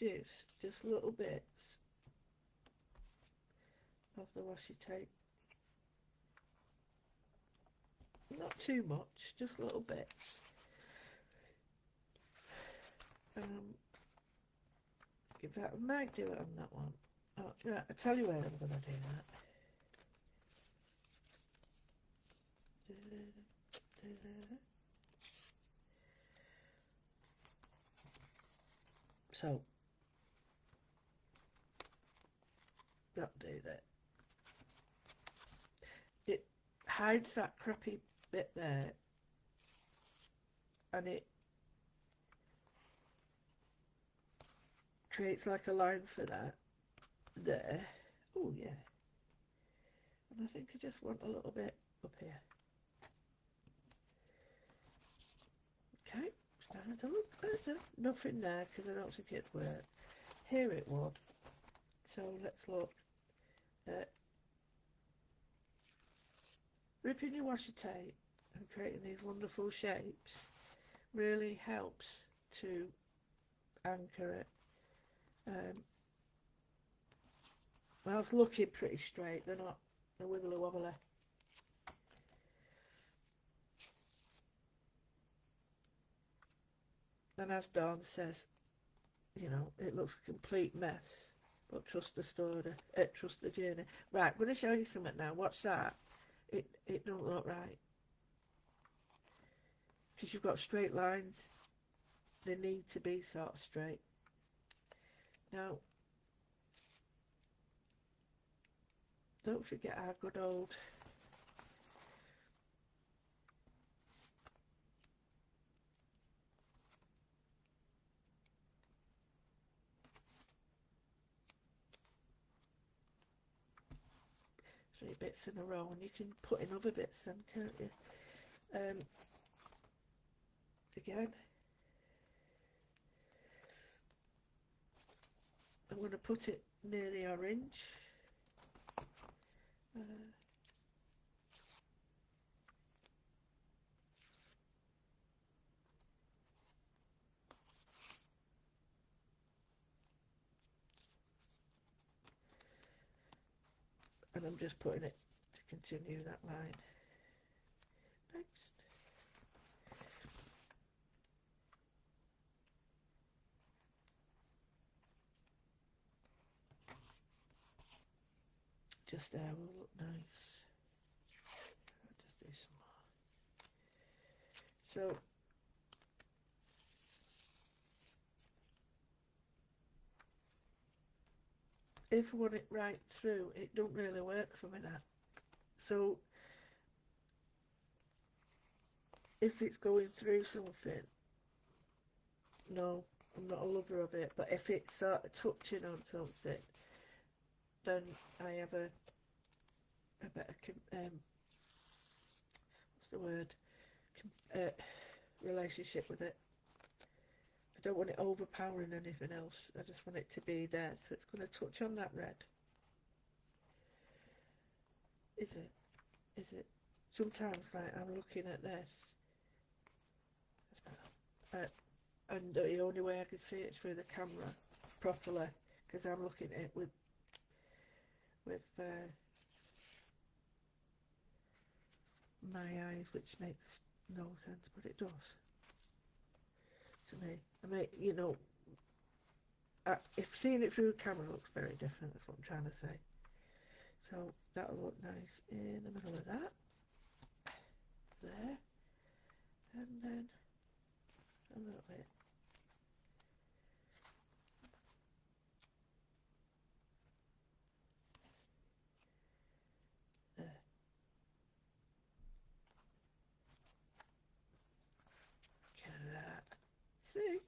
introduce just little bits of the washi tape. Not too much, just little bits. In fact, I might do it on that one. Oh, yeah, I'll tell you where I'm going to do that. So, that'll do that. It hides that crappy bit there, and it creates like a line for that there. Oh yeah. And I think I just want a little bit up here. Okay, starting to look better. Nothing there because I don't think it'd work. Here it would. So let's look at ripping your washi tape and creating these wonderful shapes really helps to anchor it. Well, it's looking pretty straight. They're not the wibbly wobbly. And as Dawn says, you know, it looks a complete mess. But trust the story, trust the journey. Right, I'm going to show you something now. Watch that. It don't look right. Because you've got straight lines. They need to be sort of straight. Now, don't forget our good old three bits in a row, and you can put in other bits then, can't you? Again, I'm going to put it near the orange. And I'm just putting it to continue that line. Next. Just there will look nice. I'll just do some more. So, if I want it right through, it don't really work for me that. So, if it's going through something, no, I'm not a lover of it. But if it's sort of touching on something, then I have a better, what's the word, relationship with it. I don't want it overpowering anything else. I just want it to be there. So it's going to touch on that red. Is it? Is it? Sometimes, like, I'm looking at this, and the only way I can see it is through the camera properly, because I'm looking at it with my eyes, which makes no sense, but it does to me. I mean, you know, if seeing it through a camera looks very different, that's what I'm trying to say. So that'll look nice in the middle of that, there, and then a little bit there. Get that. See?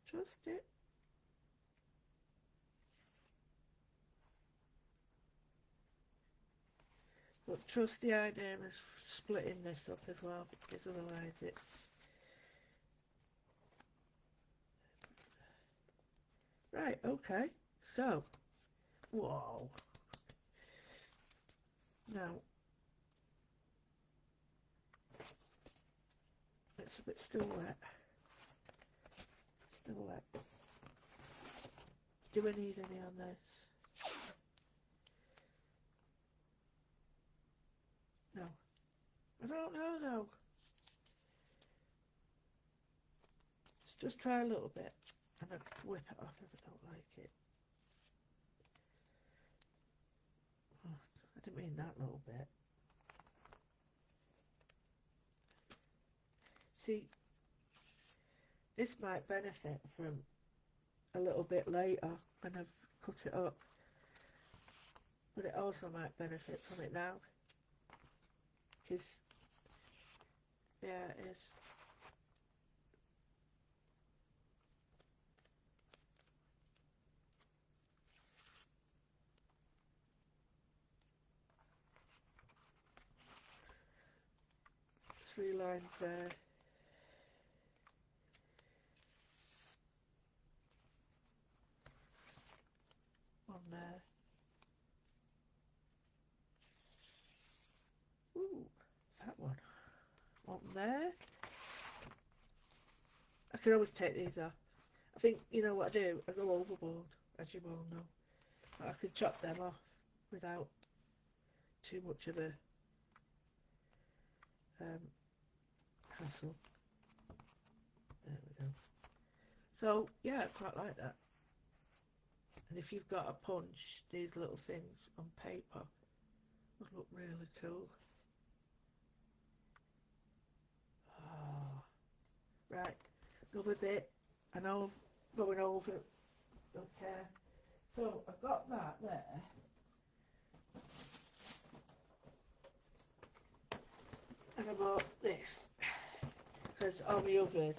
Trust it. But trust the idea of splitting this up as well, because otherwise it's... Right, okay. So, whoa. Now, it's a bit still wet. Still wet. Do we need any on this? No. I don't know though. Let's just try a little bit, and I can whip it off if I don't like it. Oh, I didn't mean that little bit. See, this might benefit from a little bit later when I've cut it up, but it also might benefit from it now, because, yeah, it is. Three lines there. One there. Ooh, that one. One there. I can always take these off. I think, you know what I do? I go overboard, as you all know. But I can chop them off without too much of a hassle. There we go. So, yeah, I quite like that. And if you've got a punch, these little things on paper would look really cool. Oh, right, another bit. I know I'm going over, okay. So I've got that there. And I bought this because all the others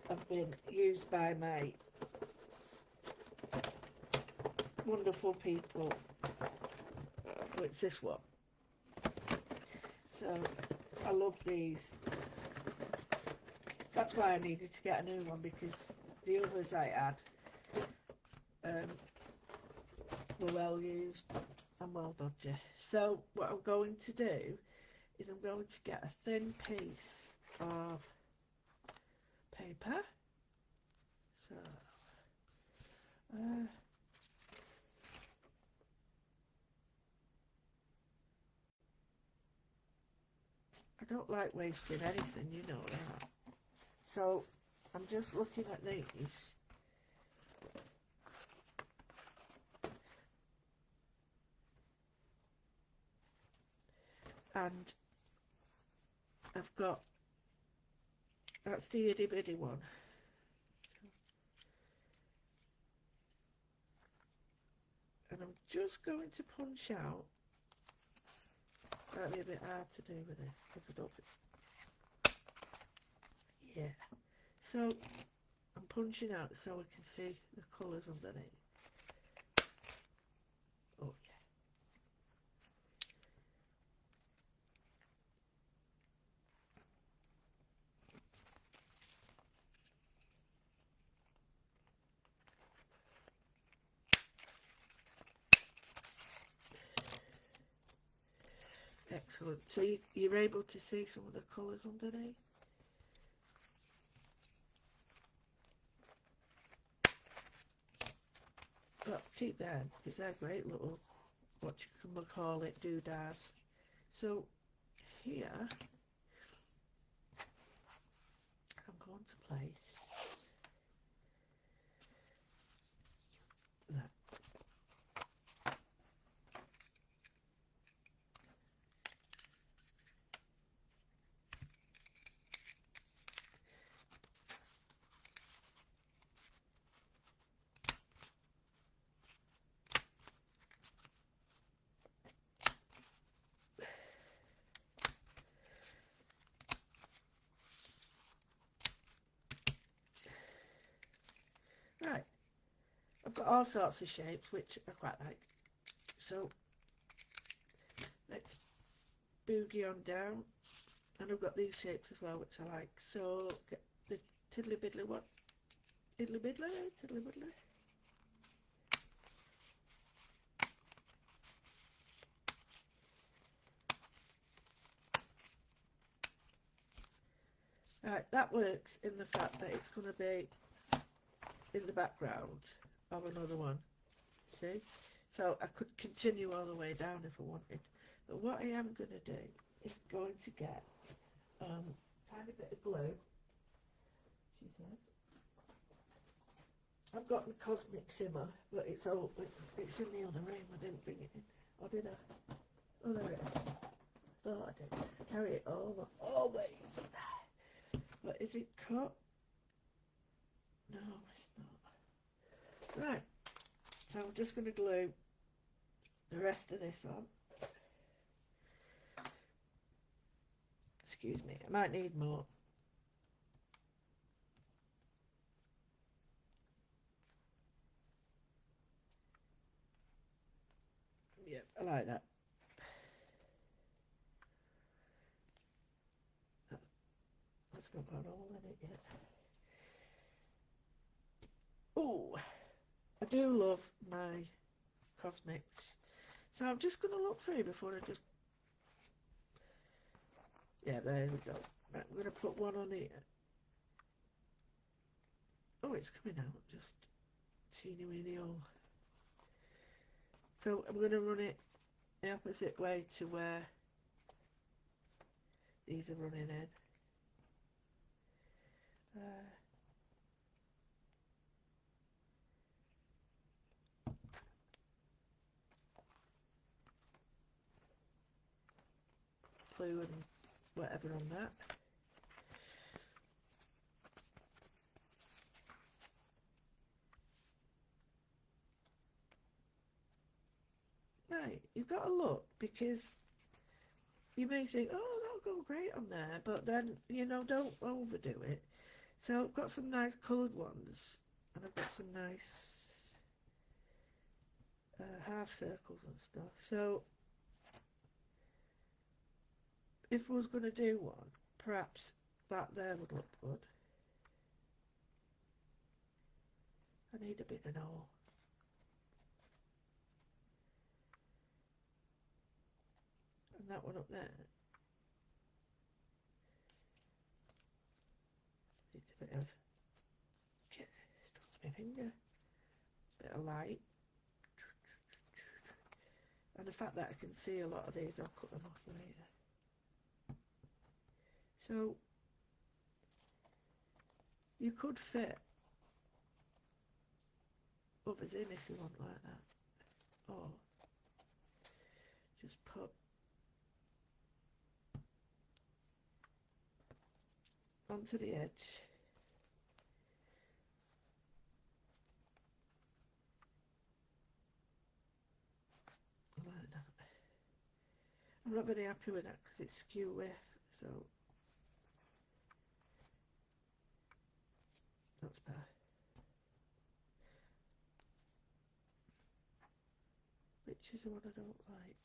have been used by my wonderful people. But it's this one. So I love these. That's why I needed to get a new one, because the others I had were well used and well dodgy. So what I'm going to do is I'm going to get a thin piece of paper. So I don't like wasting anything, you know that. So I'm just looking at these. And I've got, that's the itty bitty one. And I'm just going to punch out. That'll be a bit hard to do with this, because I don't think, yeah. So I'm punching out so I can see the colours underneath. Oh yeah, excellent. So you're able to see some of the colours underneath. But keep them, because they're great little, what you can call it, doodads. So here, I'm going to place that. Right, I've got all sorts of shapes, which I quite like. So let's boogie on down. And I've got these shapes as well, which I like. So get the tiddly biddly one. Tiddly biddly, tiddly biddly. Right, that works in the fact that it's going to be in the background of another one. See? So I could continue all the way down if I wanted. But what I am going to do is going to get a tiny bit of glue, she says. I've got the Cosmic Shimmer, but it's in the other room. I didn't bring it in. Or did I? Oh, there it is. Thought I did. Carry it over, always. But is it cut? No, it's not. Right. So I'm just going to glue the rest of this on. Excuse me, I might need more. Yep, I like that. That's not got all in it yet. Oh, I do love my cosmetics. So I'm just going to look through before I just... Yeah, there we go. Right, I'm going to put one on here. Oh, it's coming out just teeny weeny all. So I'm going to run it the opposite way to where these are running in. Glue and whatever on that. Right, you've got to look, because you may think, oh, that'll go great on there, but then, you know, don't overdo it. So I've got some nice coloured ones, and I've got some nice half circles and stuff. So if I was going to do one, perhaps that there would look good. I need a bigger hole. And that one up there needs a bit of, stuck to my finger, bit of light. And the fact that I can see a lot of these, I'll cut them off later. So you could fit others in if you want like that, or just put onto the edge like that. I'm not very happy with that because it's skew width, so that's better. Which is the one I don't like?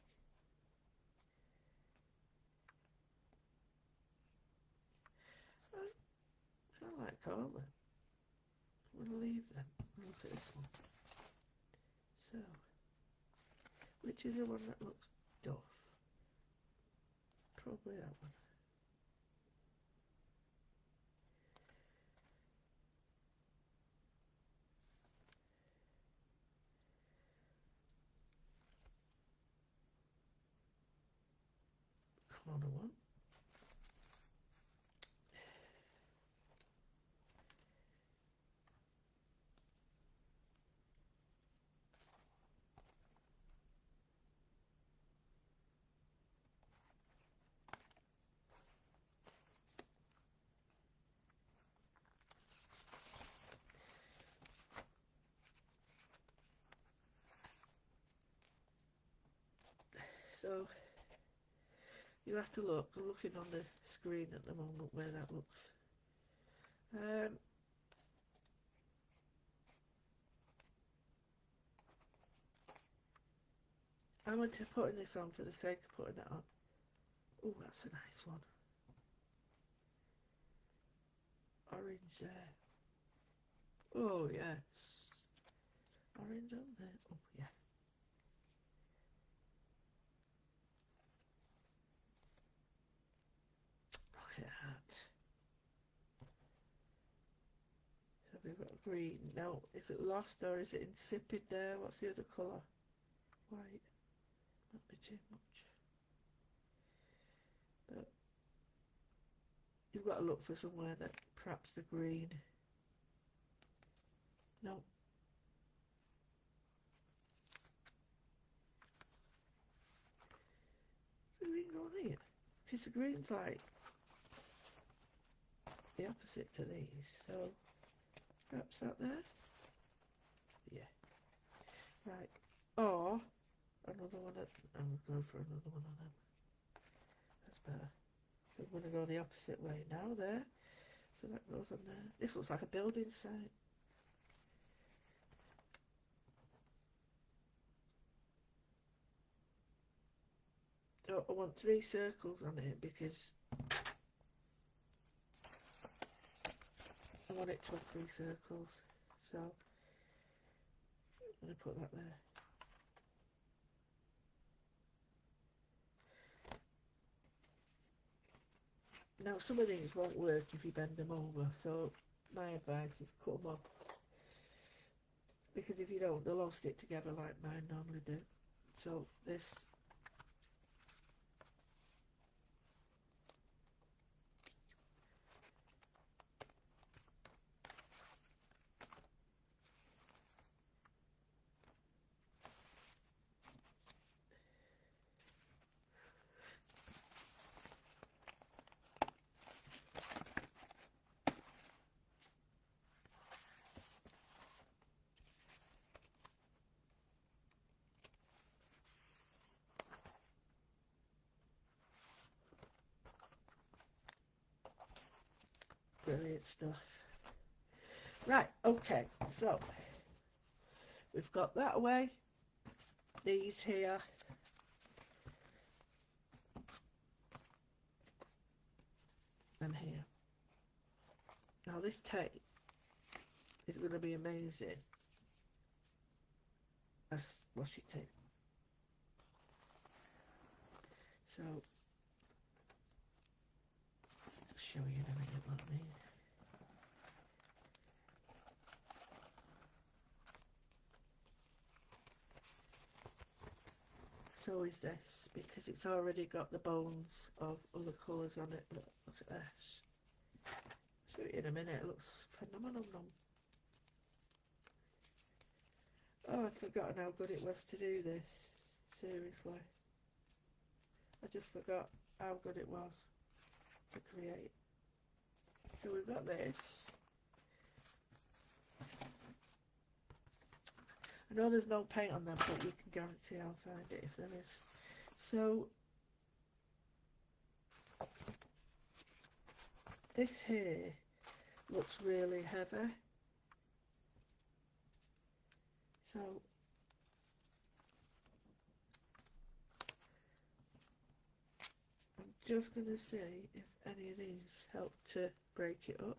I like all of them. I'm going to leave them. I'll look at this one. So, which is the one that looks duff? Probably that one. Corner one. So, you have to look. I'm looking on the screen at the moment where that looks. I'm going to putting this on for the sake of putting it on. Oh, that's a nice one. Orange there. Oh, yes. Orange on there. Oh, yeah. Look at that. So we've got green. Now, is it lost or is it insipid there? What's the other colour? White. Not be too much. But you've got to look for somewhere that perhaps the green. No. The green go on here. Because the green's like the opposite to these. So perhaps that there. Yeah. Right. Or another one. I'm going to go for another one of them. That's better. I'm going to go the opposite way now there. So that goes on there. This looks like a building site. So I want 3 circles on it because I want it to have 3 circles. So I'm going to put that there. Now some of these won't work if you bend them over, so my advice is cut them off. Because if you don't, they'll all stick together like mine normally do. So this, Brilliant stuff. Right, okay, so we've got that away, these here, and here. Now this tape is going to be amazing as washi tape. So, I'll show you in a minute what I mean. So is this, because it's already got the bones of other colours on it. Look at this. Show you in a minute, it looks phenomenal. Oh, I'd forgotten how good it was to do this. Seriously. I just forgot how good it was to create. So we've got this. I know there's no paint on them, but you can guarantee I'll find it if there is. So this here looks really heavy. So I'm just going to see if any of these help to break it up.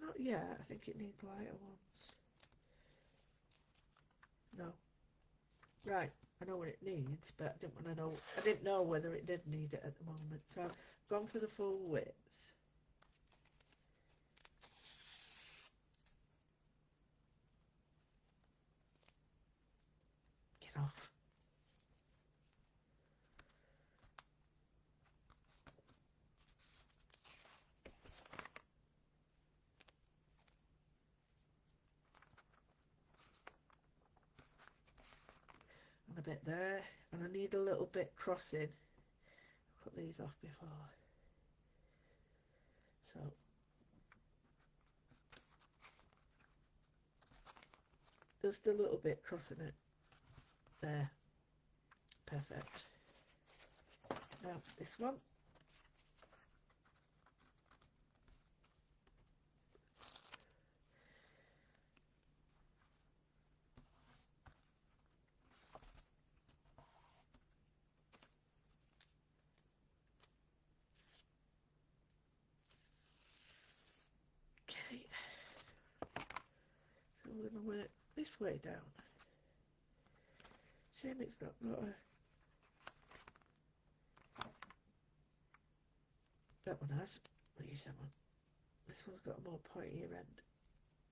Not yet, I think it needs lighter ones. No. Right, I know what it needs, but I didn't know whether it did need it at the moment. So I've gone for the full width. Get off. And a bit there, and I need a little bit crossing. I'll cut these off before. So just a little bit crossing it. There. Perfect. Now this one. Okay. So we're going to work this way down. Shame it's not got a... That one has. I'll use that one. This one's got a more pointier end.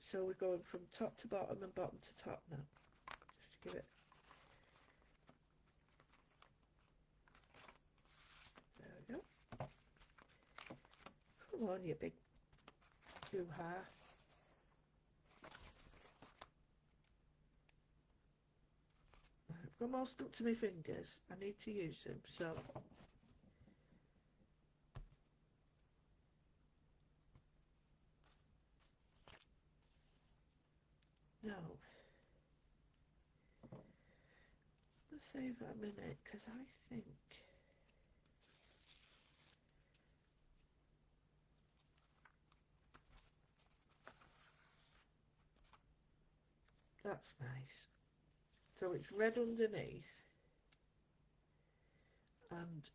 So we're going from top to bottom and bottom to top now. Just to give it... There we go. Come on, you big hoo-ha. I've almost up to my fingers. I need to use them, so... No. Let's save that a minute, because I think... That's nice. So it's red underneath. And,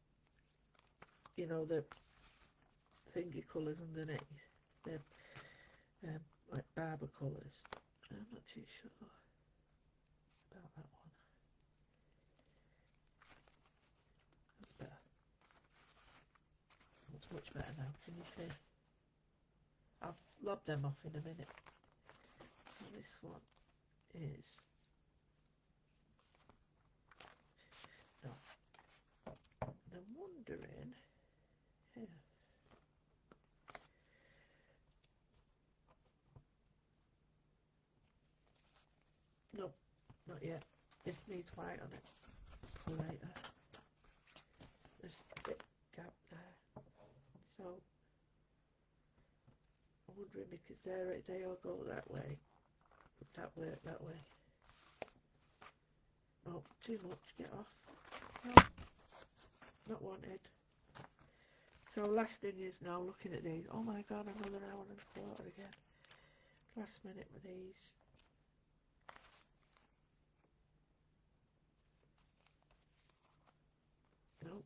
you know, the thingy colours underneath. They're like barber colours. I'm not too sure about that one. That's better. That's much better now. Can you see? I'll lob them off in a minute. So this one is... No. And I'm wondering... Here. Nope, not yet. This needs white on it for later. There's a bit gap there. So I'm wondering, because they all go that way. Would that work that way? Oh, too much. Get off. No, not wanted. So last thing is now looking at these. Oh my god, another hour and a quarter again. Last minute with these. Nope.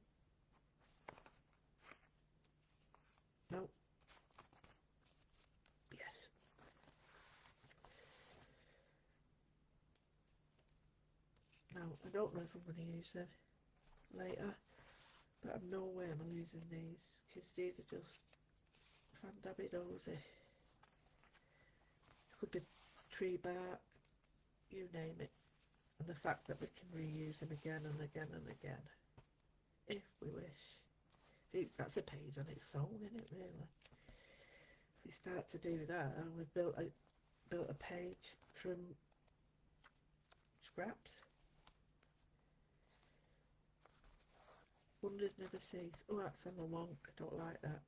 Nope. Yes. Now, I don't know if I'm going to use them later, but I'm no way I'm using these, because these are just fandabby-dozy. Could be tree bark, you name it. And the fact that we can reuse them again and again and again, if we wish. That's a page on its own, isn't it, really? If we start to do that, and we've built a page from scraps. Wonders never cease. Oh, that's on the wonk. I don't like that.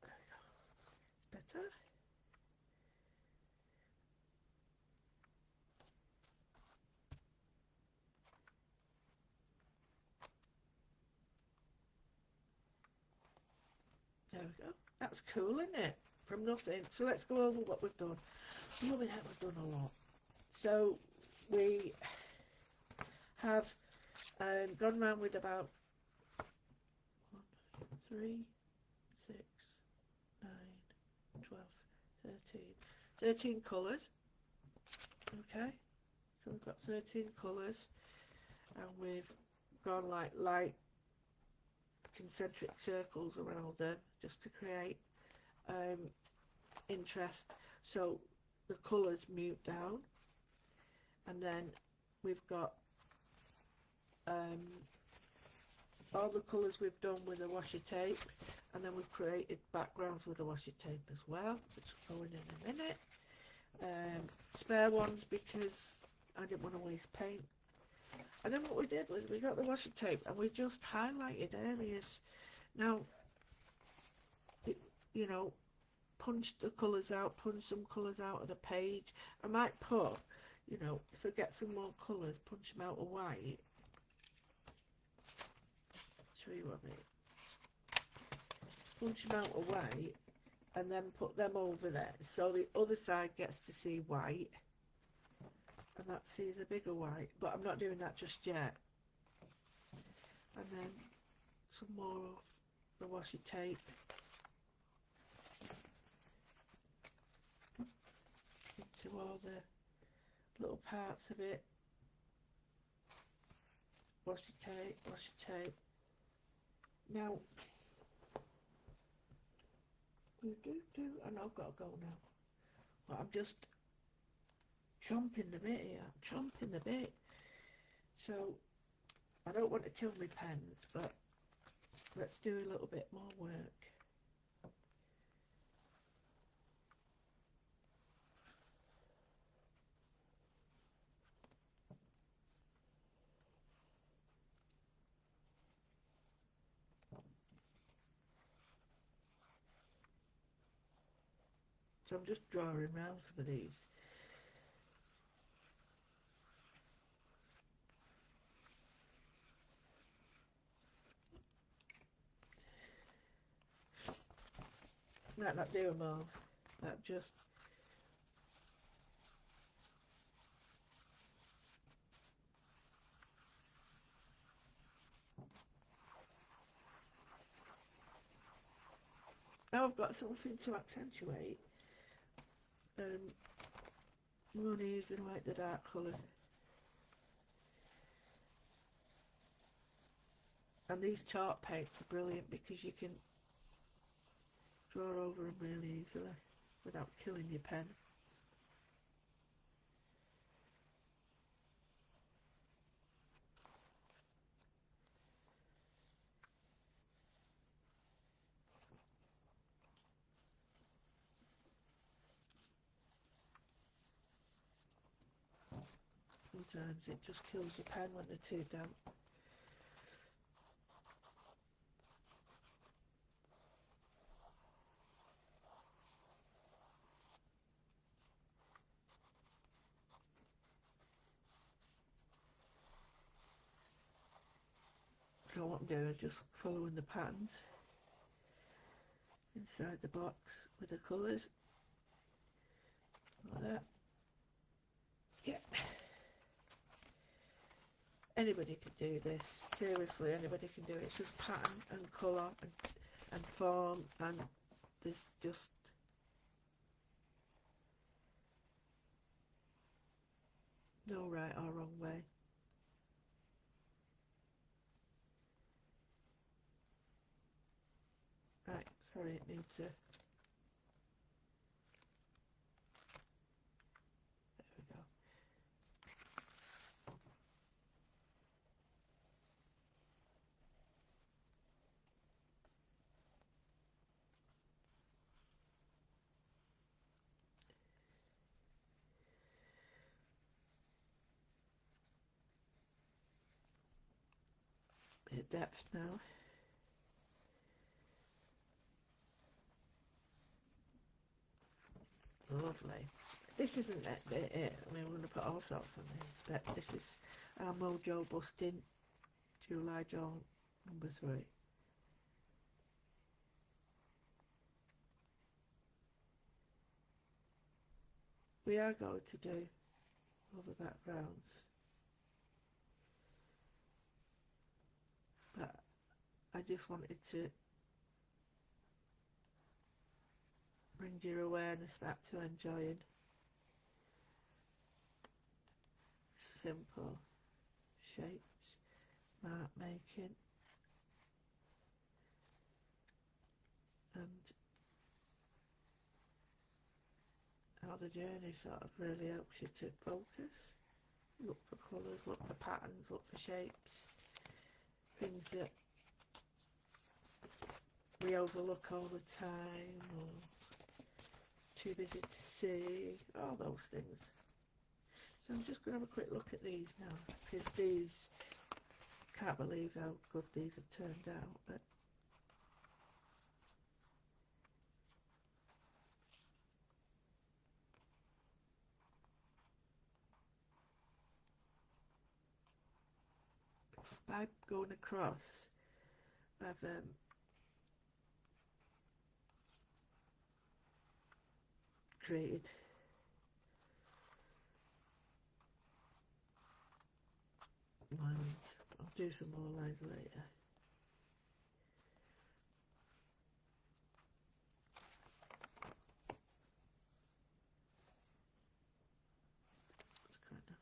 There we go. Better. There we go. That's cool, isn't it? From nothing. So let's go over what we've done. We've done a lot. So we have gone round with about 1, 3, 6, 9, 12, 13 colours. Okay, so we've got 13 colours, and we've gone like light concentric circles around them just to create interest. So the colours mute down, and then we've got all the colours we've done with the washi tape, and then we've created backgrounds with the washi tape as well, which will go in a minute. Spare ones because I didn't want to waste paint. And then what we did was we got the washi tape and we just highlighted areas. Now, you know, punch the colours out, punch some colours out of the page. I might put, you know, if I get some more colours, punch them out of white. Show you what I mean. Punch them out of white and then put them over there. So the other side gets to see white and that sees a bigger white. But I'm not doing that just yet. And then some more of the washi tape into all the little parts of it. Washi tape, washi tape. Now, and I've got to go now. But I'm just chomping the bit here. I'm chomping the bit. So, I don't want to kill my pens, but let's do a little bit more work. So I'm just drawing around some of these. Might not do them all, but just now I've got something to accentuate. I'm going to use like the dark colours. And these chalk paints are brilliant because you can draw over them really easily without killing your pen. Sometimes it just kills your pen when they're too damp. Don't want I'm doing is just following the patterns inside the box with the colours, like that. Yeah. Anybody can do this. Seriously, anybody can do it. It's just pattern and colour and form, and there's just no right or wrong way. Right, sorry, it needs to. There we go. Bit of depth now. Lovely. This isn't it. I mean, we're going to put all sorts on this, but this is our mojo busting July jaunt number 3. We are going to do other backgrounds, but I just wanted to bring your awareness back to enjoying simple shapes, mark making, and how the journey sort of really helps you to focus, look for colours, look for patterns, look for shapes, things that we overlook all the time or too busy to see, all those things. So I'm just going to have a quick look at these now, because these, can't believe how good these have turned out. But by going across, I've created lines. I'll do some more lines later. It's quite nice.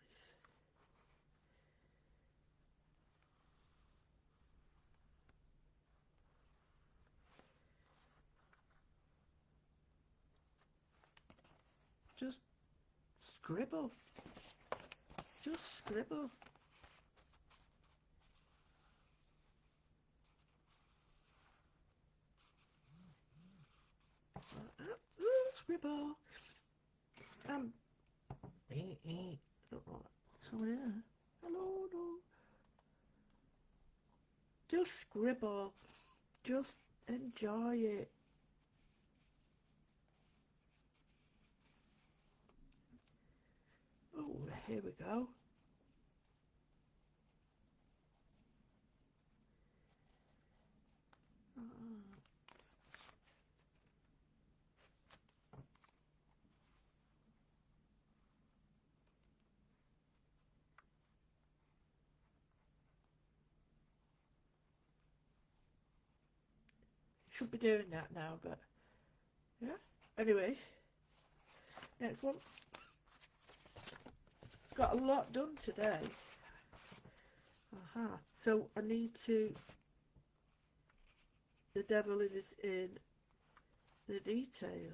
Just scribble. Just scribble. Scribble. I don't know. Somebody there. Hello, no. Just scribble. Just enjoy it. Oh, here we go. Should be doing that now, but yeah. Anyway, next one. Got a lot done today. Aha. So I need to. The devil is in the detail.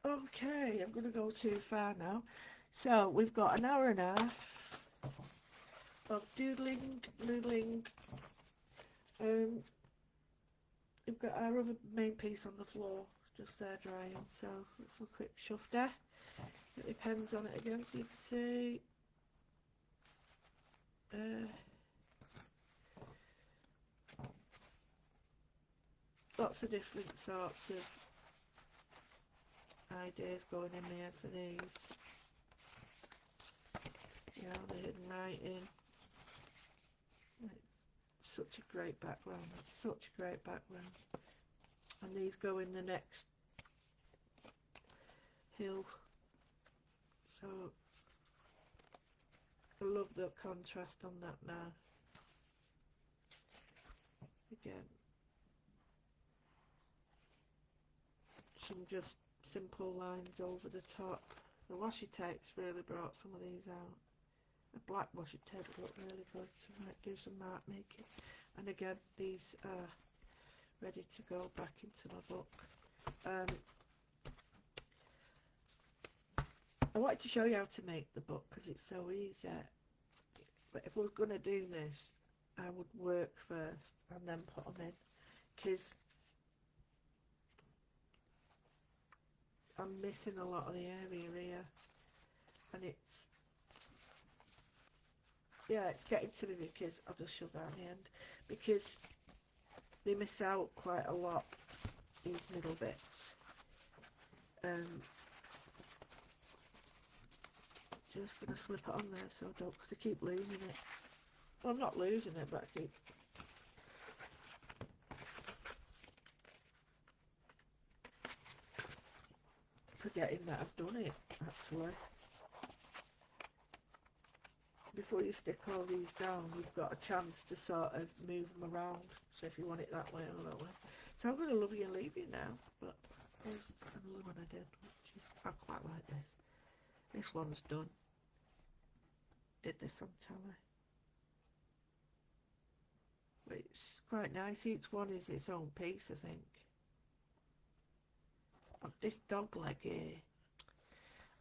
Okay, I'm going to go too far now. So we've got an hour and a half of doodling, noodling. We've got our other main piece on the floor, just there drying. So let's have a quick shove there. Get the pens on it again so you can see. Lots of different sorts of ideas going in my head for these. You know, the hidden writing. Such a great background. Such a great background. And these go in the next hill. So I love the contrast on that now. Again, some just simple lines over the top. The washi tape's really brought some of these out. The black washi tape would look really good to do some mark making. And again, these are ready to go back into my book. I wanted to show you how to make the book because it's so easy. But if I was going to do this, I would work first and then put them in, because I'm missing a lot of the area here, and it's getting to me because I'll just shove that in the end, because they miss out quite a lot, these middle bits. Just going to slip it on there so I don't, because I keep losing it. Well, I'm not losing it, but I keep forgetting that I've done it, actually. Before you stick all these down, you've got a chance to sort of move them around. So if you want it that way or that way. So I'm going to love you and leave you now. But there's another one I did, which is, I quite like this. This one's done. Did this on telly. But it's quite nice. Each one is its own piece, I think. But this dog leg here,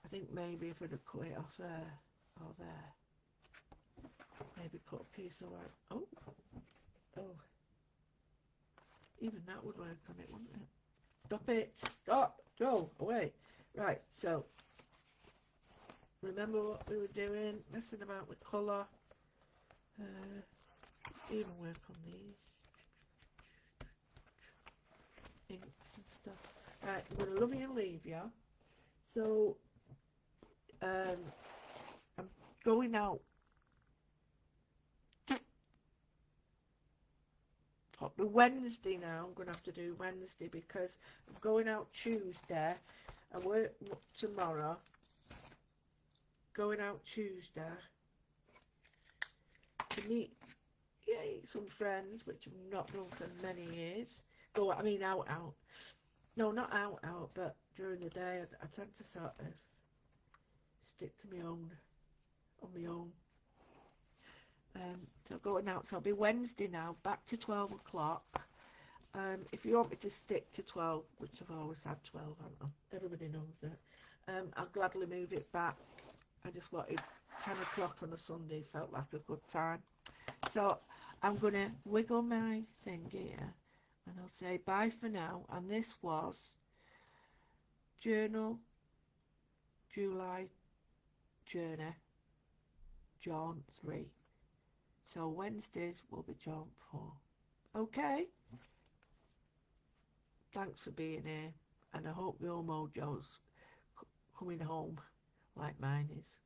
I think maybe if I'd have cut it off there or there, maybe put a piece of white. Oh. Even that would work on it, wouldn't it? Stop it! Stop! Go away! Right, so remember what we were doing? Messing about with colour. Even work on these inks and stuff. Right, I'm going to love you and leave you. So, I'm going out. The Wednesday now. I'm going to have to do Wednesday because I'm going out Tuesday. I work tomorrow. Going out Tuesday to meet some friends, which I've not done for many years. Out. No, not out, but during the day I tend to sort of stick to my own, on my own. So going out, so it'll be Wednesday now, back to 12 o'clock. If you want me to stick to 12, which I've always had 12, haven't I? Everybody knows that. I'll gladly move it back. I just wanted 10 o'clock on a Sunday, felt like a good time. So I'm going to wiggle my thing here, and I'll say bye for now. And this was Journal, July, Journey, Jaunt 3. So Wednesdays will be Jaunt 4. Okay? Thanks for being here, and I hope your mojo's coming home like mine is.